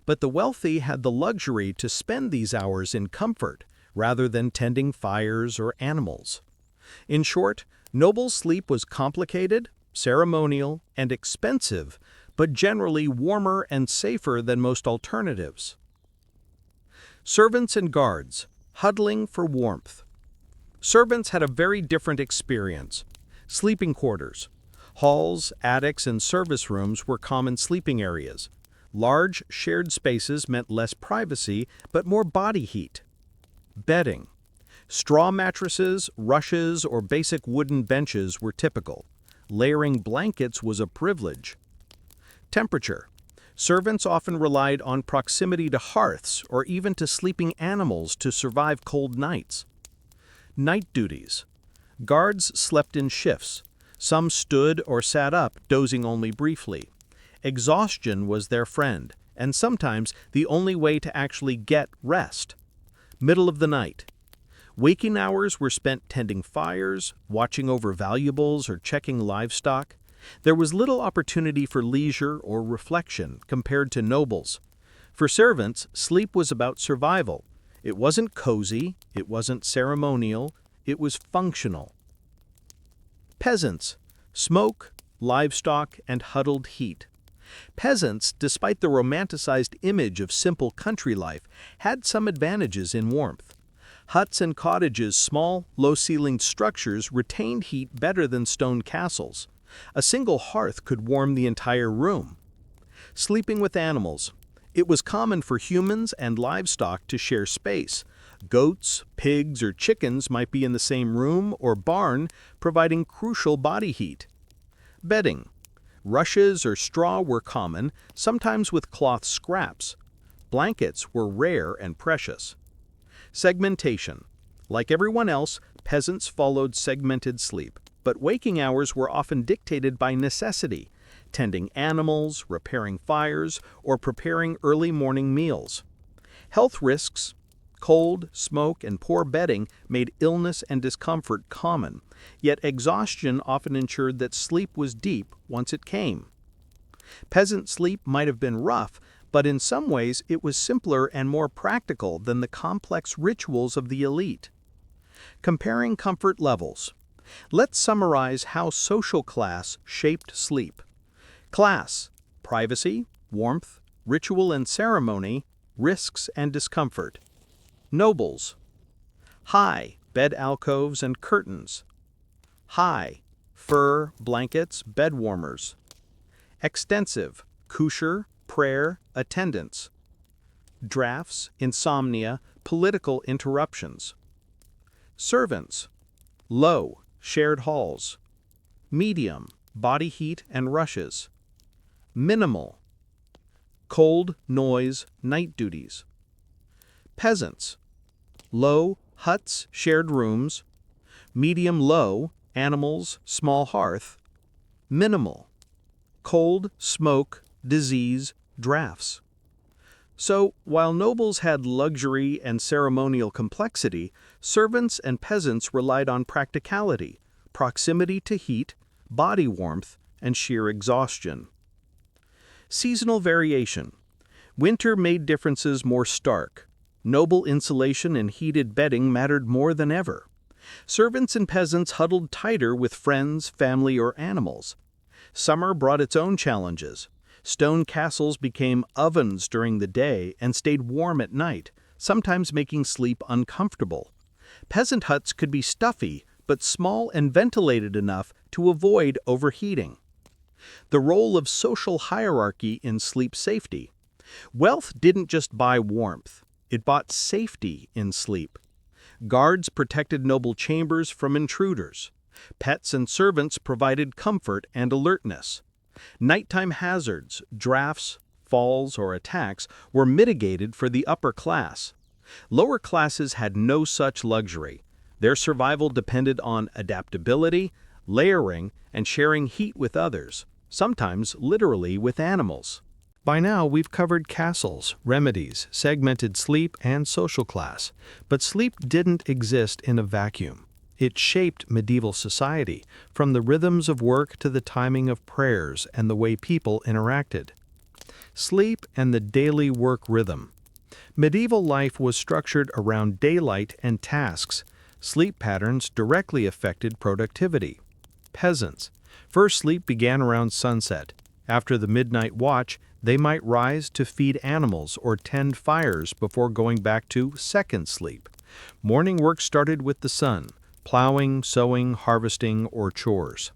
[SPEAKER 1] But the wealthy had the luxury to spend these hours in comfort, rather than tending fires or animals. In short, noble sleep was complicated, ceremonial, and expensive, but generally warmer and safer than most alternatives. Servants and guards, huddling for warmth. Servants had a very different experience. Sleeping quarters. Halls, attics, and service rooms were common sleeping areas.
[SPEAKER 2] Large, shared spaces meant less privacy, but more body heat. Bedding. Straw mattresses, rushes, or basic wooden benches were typical. Layering blankets was a privilege. Temperature. Servants often relied on proximity to hearths or even to sleeping animals to survive cold nights. Night duties. Guards slept in shifts. Some stood or sat up, dozing only briefly. Exhaustion was their friend, and sometimes the only way to actually get rest. Middle of the night. Waking hours were spent tending fires, watching over valuables, or checking livestock. There was little opportunity for leisure or reflection compared to nobles. For servants, sleep was about survival. It wasn't cozy, it wasn't ceremonial, it was functional. Peasants. Smoke, livestock, and huddled heat. Peasants, despite the romanticized image of simple country life, had some advantages in warmth. Huts and cottages, small, low-ceilinged structures, retained heat better than stone castles. A single hearth could warm the entire room. Sleeping with animals. It was common for humans and livestock to share space. Goats, pigs, or chickens might be in the same room or barn, providing crucial body heat. Bedding. Rushes or straw were common, sometimes with cloth scraps. Blankets were rare and precious. Segmentation. Like everyone else, peasants followed segmented sleep, but waking hours were often dictated by necessity, tending animals, repairing fires, or preparing early morning meals. Health risks, cold, smoke, and poor bedding made illness and discomfort common, yet exhaustion often ensured that sleep was deep once it came. Peasant sleep might have been rough, but in some ways it was simpler and more practical than the complex rituals of the elite. Comparing comfort levels. Let's summarize how social class shaped sleep. Class: privacy, warmth, ritual and ceremony, risks and discomfort. Nobles: high, bed alcoves and curtains. High, fur, blankets, bed warmers. Extensive, kusher, prayer, attendance. Drafts, insomnia, political interruptions. Servants: low, shared halls. Medium, body heat and rushes. Minimal, cold, noise, night duties. Peasants: low, huts, shared rooms. Medium-low, animals, small hearth. Minimal, cold, smoke, disease, drafts. So, while nobles had luxury and ceremonial complexity, servants and peasants relied on practicality, proximity to heat, body warmth, and sheer exhaustion. Seasonal variation. Winter made differences more stark. Noble insulation and heated bedding mattered more than ever. Servants and peasants huddled tighter with friends, family, or animals. Summer brought its own challenges. Stone castles became ovens during the day and stayed warm at night, sometimes making sleep uncomfortable. Peasant huts could be stuffy, but small and ventilated enough to avoid overheating. The role of social hierarchy in sleep safety. Wealth didn't just buy warmth, it bought safety in sleep. Guards protected noble chambers from intruders. Pets and servants provided comfort and alertness. Nighttime hazards, drafts, falls, or attacks were mitigated for the upper class. Lower classes had no such luxury. Their survival depended on adaptability, layering, and sharing heat with others, sometimes literally with animals. By now, we've covered castles, remedies, segmented sleep, and social class. But sleep didn't exist in a vacuum. It shaped medieval society, from the rhythms of work to the timing of prayers and the way people interacted. Sleep and the daily work rhythm. Medieval life was structured around daylight and tasks. Sleep patterns directly affected productivity. Peasants. First sleep began around sunset. After the midnight watch, they might rise to feed animals or tend fires before going back to second sleep. Morning work started with the sun, plowing, sowing, harvesting, or chores.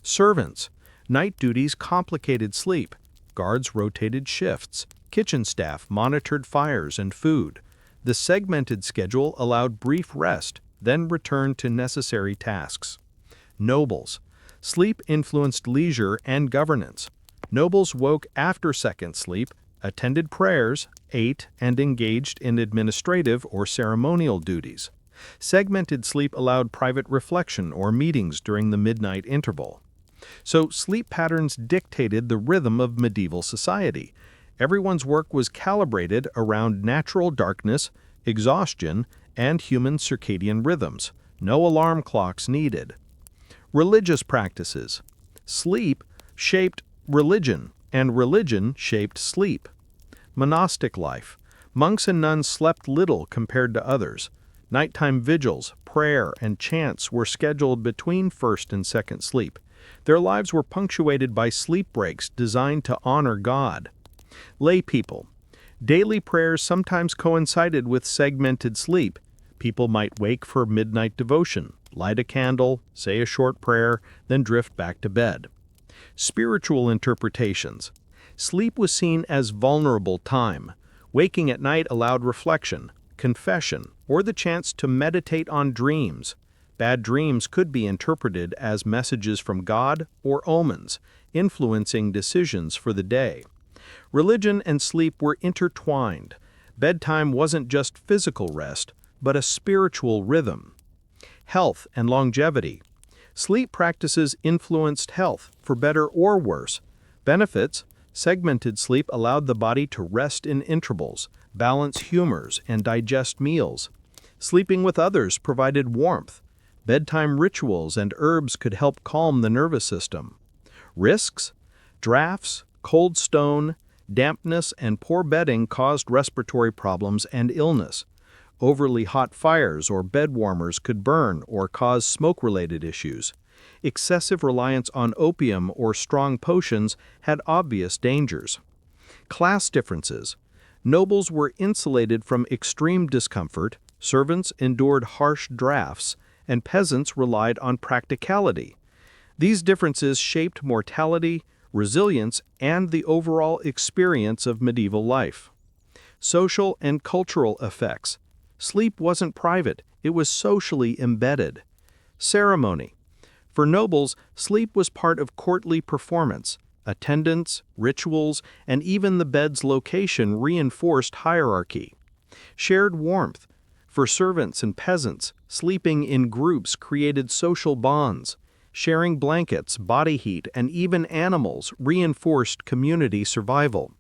[SPEAKER 2] Servants. Night duties complicated sleep.
[SPEAKER 1] Guards rotated shifts. Kitchen staff monitored fires and food. The segmented schedule allowed brief rest, then return to necessary tasks. Nobles. Sleep influenced leisure and governance. Nobles woke after second sleep, attended prayers, ate, and engaged in administrative or ceremonial duties. Segmented sleep allowed private reflection or meetings during the midnight interval. So sleep patterns dictated the rhythm of medieval society. Everyone's work was calibrated around natural darkness, exhaustion, and human circadian rhythms. No alarm clocks needed. Religious practices. Sleep shaped religion, and religion shaped sleep. Monastic life. Monks and nuns slept little compared to others. Nighttime vigils, prayer, and chants were scheduled between first and second sleep. Their lives were punctuated by sleep breaks designed to honor God. Lay people. Daily prayers sometimes coincided with segmented sleep. People might wake for midnight devotion, light a candle, say a short prayer, then drift back to bed. Spiritual interpretations. Sleep was seen as vulnerable time. Waking at night allowed reflection, confession, or the chance to meditate on dreams. Bad dreams could be interpreted as messages from God or omens, influencing decisions for the day. Religion and sleep were intertwined. Bedtime wasn't just physical rest, but a spiritual rhythm. Health and longevity. Sleep practices influenced health, for better or worse. Benefits: segmented sleep allowed the body to rest in intervals, balance humors, and digest meals. Sleeping with others provided warmth. Bedtime rituals and herbs could help calm the nervous system. Risks: drafts, cold stone, dampness, and poor bedding caused respiratory problems and illness. Overly hot fires or bed warmers could burn or cause smoke-related issues. Excessive reliance on opium or strong potions had obvious dangers. Class differences. Nobles were insulated from extreme discomfort, servants endured harsh drafts, and peasants relied on practicality. These differences shaped mortality, resilience, and the overall experience of medieval life. Social and cultural effects. Sleep wasn't private, it was socially embedded. Ceremony. For nobles, sleep was part of courtly performance. Attendance, rituals, and even the bed's location reinforced hierarchy. Shared warmth. For servants and peasants, sleeping in groups created social bonds. Sharing blankets, body heat, and even animals reinforced community survival.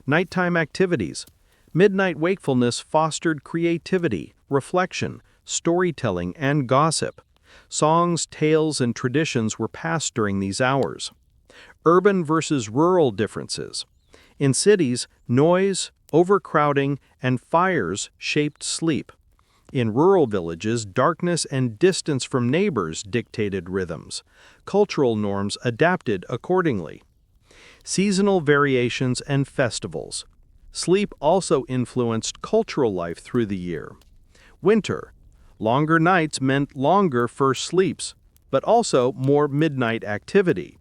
[SPEAKER 1] Nighttime activities. Midnight wakefulness fostered creativity, reflection, storytelling, and gossip. Songs, tales, and traditions were passed during these hours. Urban versus rural differences. In cities, noise, overcrowding, and fires shaped sleep. In rural villages, darkness and distance from neighbors dictated rhythms. Cultural norms adapted accordingly. Seasonal variations and festivals. Sleep also influenced cultural life through the year. Winter. Longer nights meant longer first sleeps, but also more midnight activity.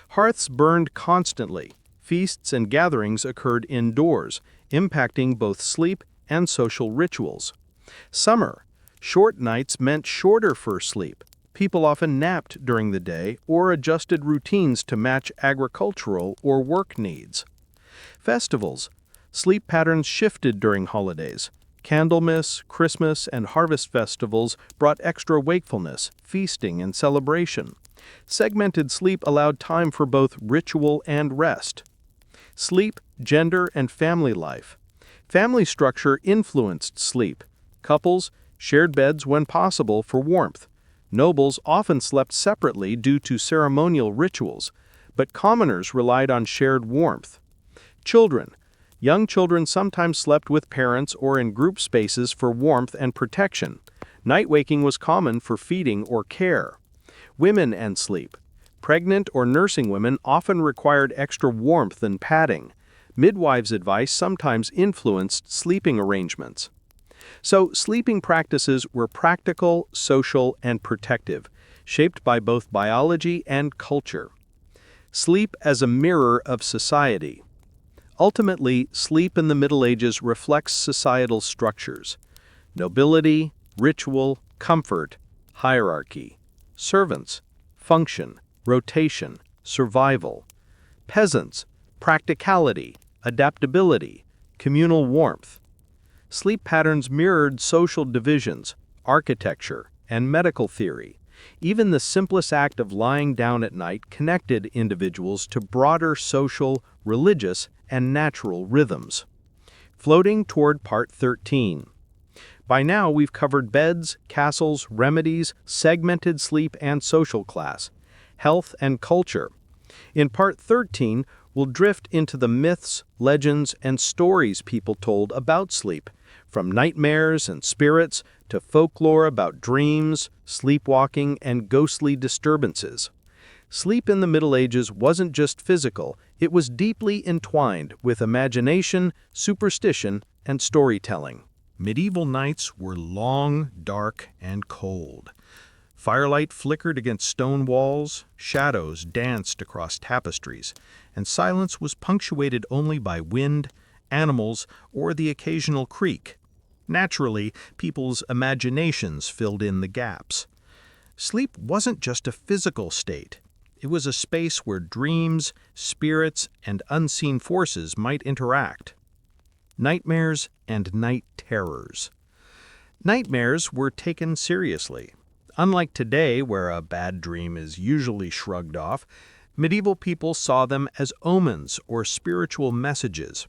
[SPEAKER 1] Hearths burned constantly. Feasts and gatherings occurred indoors, impacting both sleep and social rituals. Summer. Short nights meant shorter first sleep. People often napped during the day or adjusted routines to match agricultural or work needs. Festivals. Sleep patterns shifted during holidays. Candlemas, Christmas, and harvest festivals brought extra wakefulness, feasting, and celebration. Segmented sleep allowed time for both ritual and rest. Sleep, gender, and family life. Family structure influenced sleep. Couples shared beds when possible for warmth. Nobles often slept separately due to ceremonial rituals, but commoners relied on shared warmth. Children. Young children sometimes slept with parents or in group spaces for warmth and protection. Night waking was common for feeding or care. Women and sleep. Pregnant or nursing women often required extra warmth and padding. Midwives' advice sometimes influenced sleeping arrangements. So, sleeping practices were practical, social, and protective, shaped by both biology and culture. Sleep as a mirror of society.
[SPEAKER 2] Ultimately, sleep in the Middle Ages reflects societal structures: nobility, ritual, comfort, hierarchy; servants, function, rotation, survival; peasants, practicality, adaptability, communal warmth. Sleep patterns mirrored social divisions, architecture, and medical theory. Even the simplest act of lying down at night connected individuals to broader social, religious, and natural rhythms. Floating toward Part 13. By now, we've covered beds, castles, remedies, segmented sleep and social class, health and culture. In Part 13, we'll drift into the myths, legends, and stories people told about sleep, from nightmares and spirits to folklore about dreams, sleepwalking, and ghostly disturbances. Sleep in the Middle Ages wasn't just physical, it was deeply entwined with imagination, superstition, and storytelling.
[SPEAKER 1] Medieval nights were long, dark, and cold. Firelight flickered against stone walls, shadows danced across tapestries, and silence was punctuated only by wind, animals, or the occasional creak. Naturally, people's imaginations filled in the gaps. Sleep wasn't just a physical state. It was a space where dreams, spirits, and unseen forces might interact. Nightmares and night terrors. Nightmares were taken seriously. Unlike today, where a bad dream is usually shrugged off, medieval people saw them as omens or spiritual messages.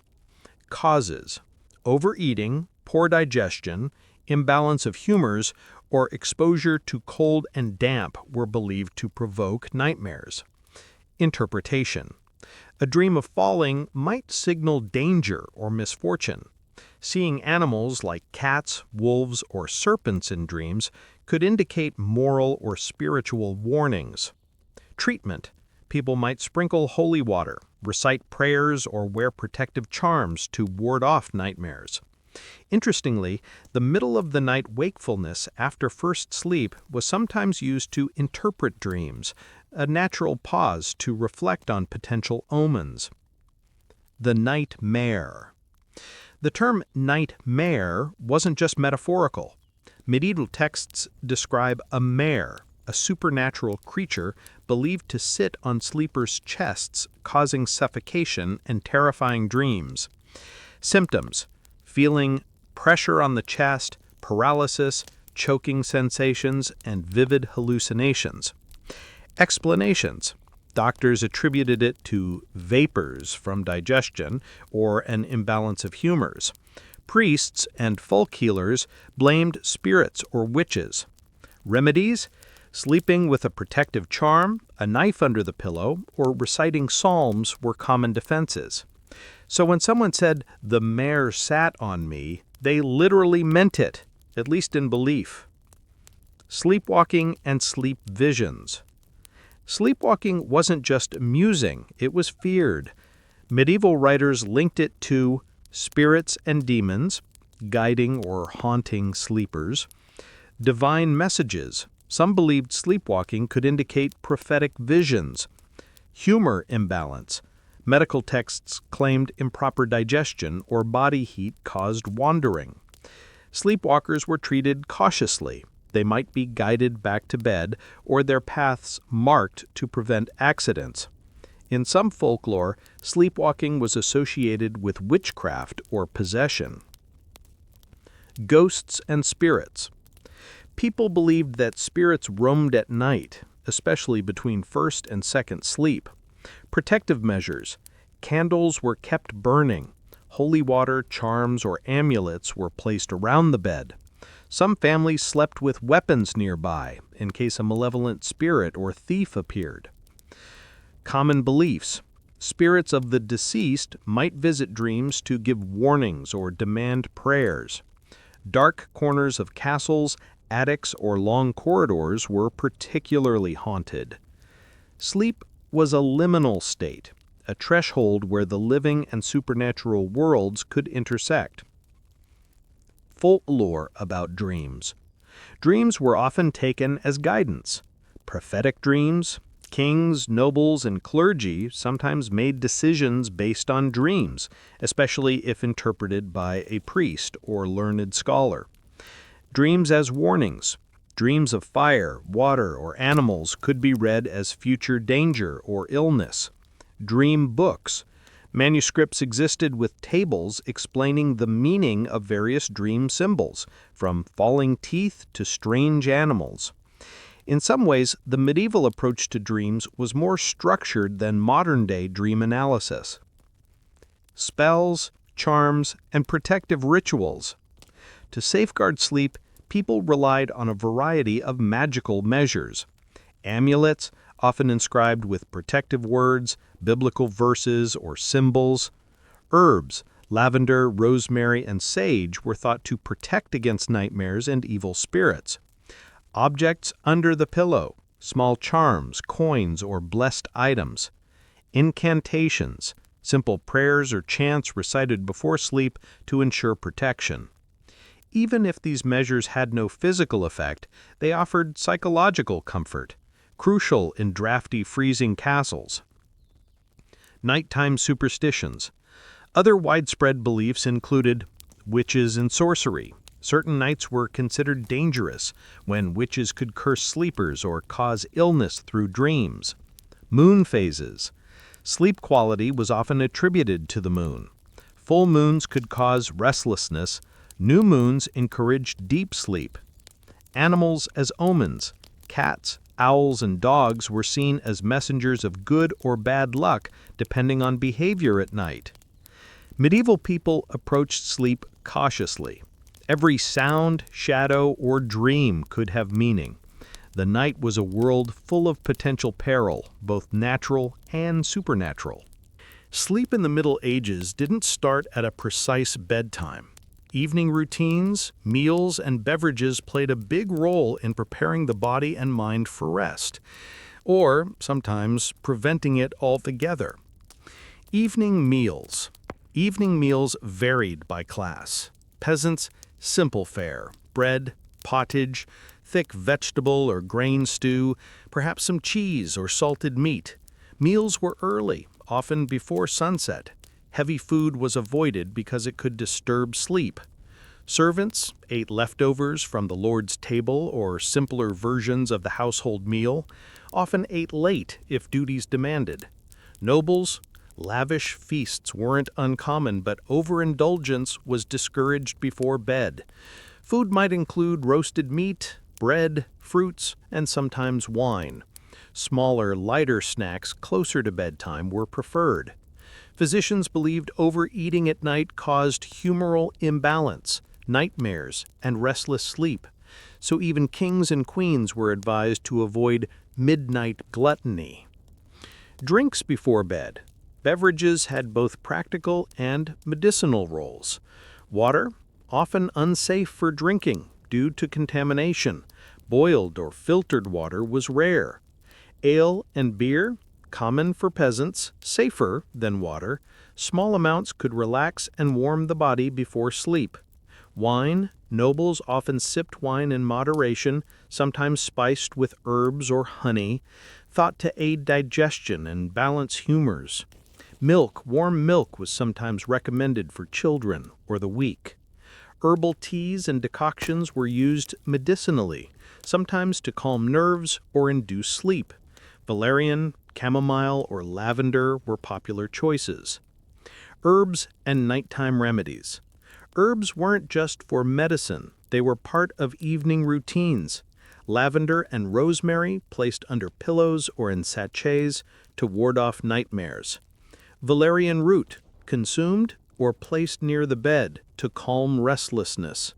[SPEAKER 1] Causes: overeating, poor digestion, imbalance of humors, or exposure to cold and damp were believed to provoke nightmares. Interpretation: a dream of falling might signal danger or misfortune. Seeing animals like cats, wolves, or serpents in dreams could indicate moral or spiritual warnings. Treatment: people might sprinkle holy water, recite prayers, or wear protective charms to ward off nightmares. Interestingly, the middle-of-the-night wakefulness after first sleep was sometimes used to interpret dreams, a natural pause to reflect on potential omens. The nightmare. The term nightmare wasn't just metaphorical. Medieval texts describe a mare, a supernatural creature believed to sit on sleepers' chests, causing suffocation and terrifying dreams. Symptoms: feeling pressure on the chest, paralysis, choking sensations, and vivid hallucinations. Explanations: doctors attributed it to vapors from digestion or an imbalance of humors. Priests and folk healers blamed spirits or witches. Remedies: sleeping with a protective charm, a knife under the pillow, or reciting psalms were common defenses. So when someone said, "the mare sat on me," they literally meant it, at least in belief. Sleepwalking and sleep visions. Sleepwalking wasn't just amusing, it was feared. Medieval writers linked it to spirits and demons, guiding or haunting sleepers; divine messages. Some believed sleepwalking could indicate prophetic visions; humor imbalance. Medical texts claimed improper digestion or body heat caused wandering. Sleepwalkers were treated cautiously. They might be guided back to bed or their paths marked to prevent accidents. In some folklore, sleepwalking was associated with witchcraft or possession. Ghosts and spirits. People believed that spirits roamed at night, especially between first and second sleep. Protective measures: candles were kept burning. Holy water, charms, or amulets were placed around the bed. Some families slept with weapons nearby in case a malevolent spirit or thief appeared. Common beliefs: spirits of the deceased might visit dreams to give warnings or demand prayers. Dark corners of castles, attics, or long corridors were particularly haunted. Sleep was a liminal state, a threshold where the living and supernatural worlds could intersect. Folklore about dreams. Dreams were often taken as guidance. Prophetic dreams,
[SPEAKER 2] Kings, nobles, and clergy sometimes made decisions based on dreams, especially if interpreted by a priest or learned scholar. Dreams as warnings. Dreams of fire, water, or animals could be read as future danger or illness. Dream books. Manuscripts existed with tables explaining the meaning of various dream symbols, from falling teeth to strange animals. In some ways, the medieval approach to dreams was more structured than modern-day dream analysis. Spells, charms, and protective rituals. To safeguard sleep, people relied on a variety of magical measures. Amulets, often inscribed with protective words, biblical verses, or symbols. Herbs, lavender, rosemary, and sage were thought to protect against nightmares and evil spirits. Objects under the pillow, small charms, coins, or blessed items. Incantations, simple prayers or chants recited before sleep to ensure protection. Even if these measures had no physical effect, they offered psychological comfort, crucial in drafty, freezing castles. Nighttime superstitions. Other widespread beliefs included witches and sorcery. Certain nights were considered dangerous when witches could curse sleepers or cause illness through dreams. Moon phases. Sleep quality was often attributed to the moon. Full moons could cause restlessness. New moons encouraged deep sleep. Animals as omens. Cats, owls, and dogs were seen as messengers of good or bad luck, depending on behavior at night. Medieval people approached sleep cautiously. Every sound, shadow, or dream could have meaning. The night was a world full of potential peril, both natural and supernatural. Sleep in the Middle Ages didn't start at a precise bedtime. Evening routines, meals, and beverages played a big role in preparing the body and mind for rest, or sometimes preventing it altogether. Evening meals. Evening meals varied by class. Peasants, simple fare, bread, pottage, thick vegetable or grain stew, perhaps some cheese or salted meat. Meals were early, often before sunset. Heavy food was avoided because it could disturb sleep. Servants ate leftovers from the Lord's table or simpler versions of the household meal, often ate late if duties demanded. Nobles, lavish feasts weren't uncommon, but overindulgence was discouraged before bed. Food might include roasted meat, bread, fruits, and sometimes wine. Smaller, lighter snacks closer to bedtime were preferred. Physicians believed overeating at night caused humoral imbalance, nightmares, and restless sleep, so even kings and queens were advised to avoid midnight gluttony. Drinks before bed. Beverages had both practical and medicinal roles. Water, often unsafe for drinking due to contamination. Boiled or filtered water was rare. Ale and beer, common for peasants, safer than water. Small amounts could relax and warm the body before sleep. Wine, nobles often sipped wine in moderation, sometimes spiced with herbs or honey, thought to aid digestion and balance humors. Milk, warm milk, was sometimes recommended for children or the weak. Herbal teas and decoctions were used medicinally, sometimes to calm nerves or induce sleep. Valerian, chamomile, or lavender were popular choices. Herbs and nighttime remedies. Herbs weren't just for medicine, they were part of evening routines. Lavender and rosemary placed under pillows or in sachets to ward off nightmares. Valerian root, consumed or placed near the bed to calm restlessness.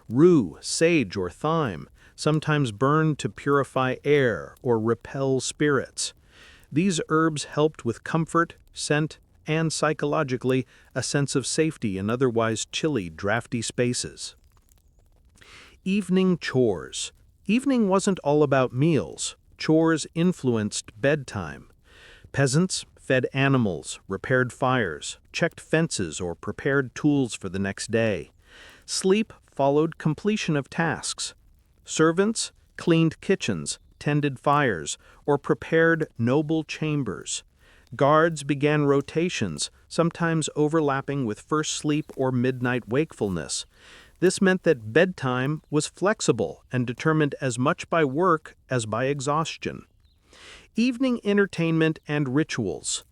[SPEAKER 2] Rue, sage, or thyme, sometimes burned to purify air or repel spirits. These herbs helped with comfort, scent, and psychologically a sense of safety in otherwise chilly, drafty spaces. Evening chores. Evening wasn't all about meals. Chores influenced bedtime. Peasants fed animals, repaired fires, checked fences, or prepared tools for the next day. Sleep followed completion of tasks. Servants cleaned kitchens, tended fires or prepared noble chambers. Guards began rotations, sometimes overlapping with first sleep or midnight wakefulness. This meant that bedtime was flexible and determined as much by work as by exhaustion. Evening entertainment and rituals.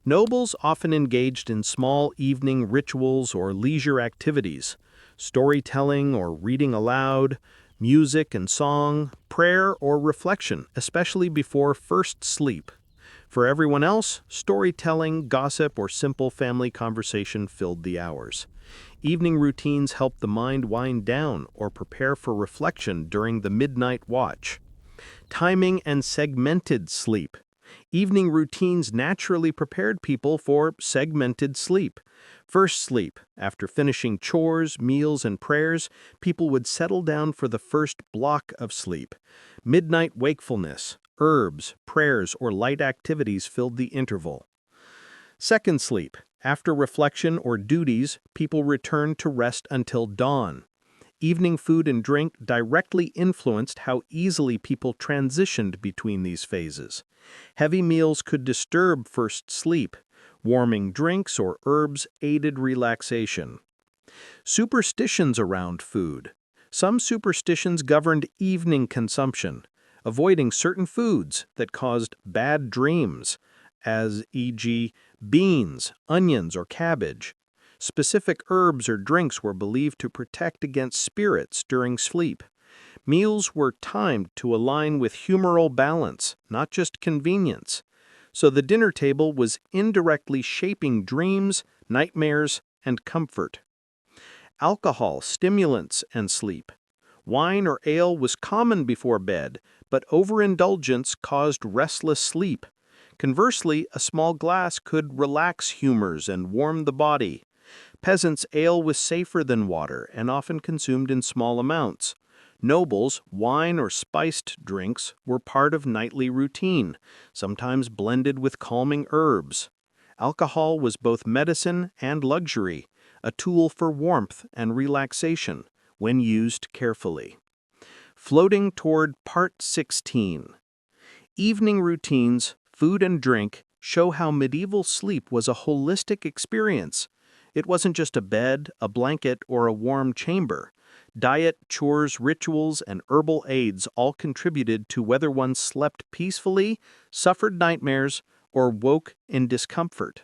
[SPEAKER 2] Nobles often engaged in small evening rituals or leisure activities, storytelling or reading aloud, music and song, prayer or reflection, especially before first sleep. For everyone else, storytelling, gossip, or simple family conversation filled the hours. Evening routines helped the mind wind down or prepare for reflection during the midnight watch. Timing and segmented sleep. Evening routines naturally prepared people for segmented sleep. First sleep. After finishing chores, meals, and prayers, people would settle down for the first block of sleep. Midnight wakefulness. Herbs, prayers, or light activities filled the interval. Second sleep. After reflection or duties, people returned to rest until dawn. Evening food and drink directly influenced how easily people transitioned between these phases. Heavy meals could disturb first sleep. Warming drinks or herbs aided relaxation. Superstitions around food. Some superstitions governed evening consumption, avoiding certain foods that caused bad dreams, as e.g., beans, onions, or cabbage. Specific herbs or drinks were believed to protect against spirits during sleep. Meals were timed to align with humoral balance, not just convenience. So the dinner table was indirectly shaping dreams, nightmares, and comfort. Alcohol, stimulants, and sleep. Wine or ale was common before bed, but overindulgence caused restless sleep. Conversely, a small glass could relax humors and warm the body. Peasants' ale was safer than water and often consumed in small amounts. Nobles, wine or spiced drinks were part of nightly routine, sometimes blended with calming herbs. Alcohol was both medicine and luxury, a tool for warmth and relaxation when used carefully. Floating toward Part 16. Evening routines, food and drink show how medieval sleep was a holistic experience. It wasn't just a bed, a blanket, or a warm chamber. Diet, chores, rituals, and herbal aids all contributed to whether one slept peacefully, suffered nightmares, or woke in discomfort.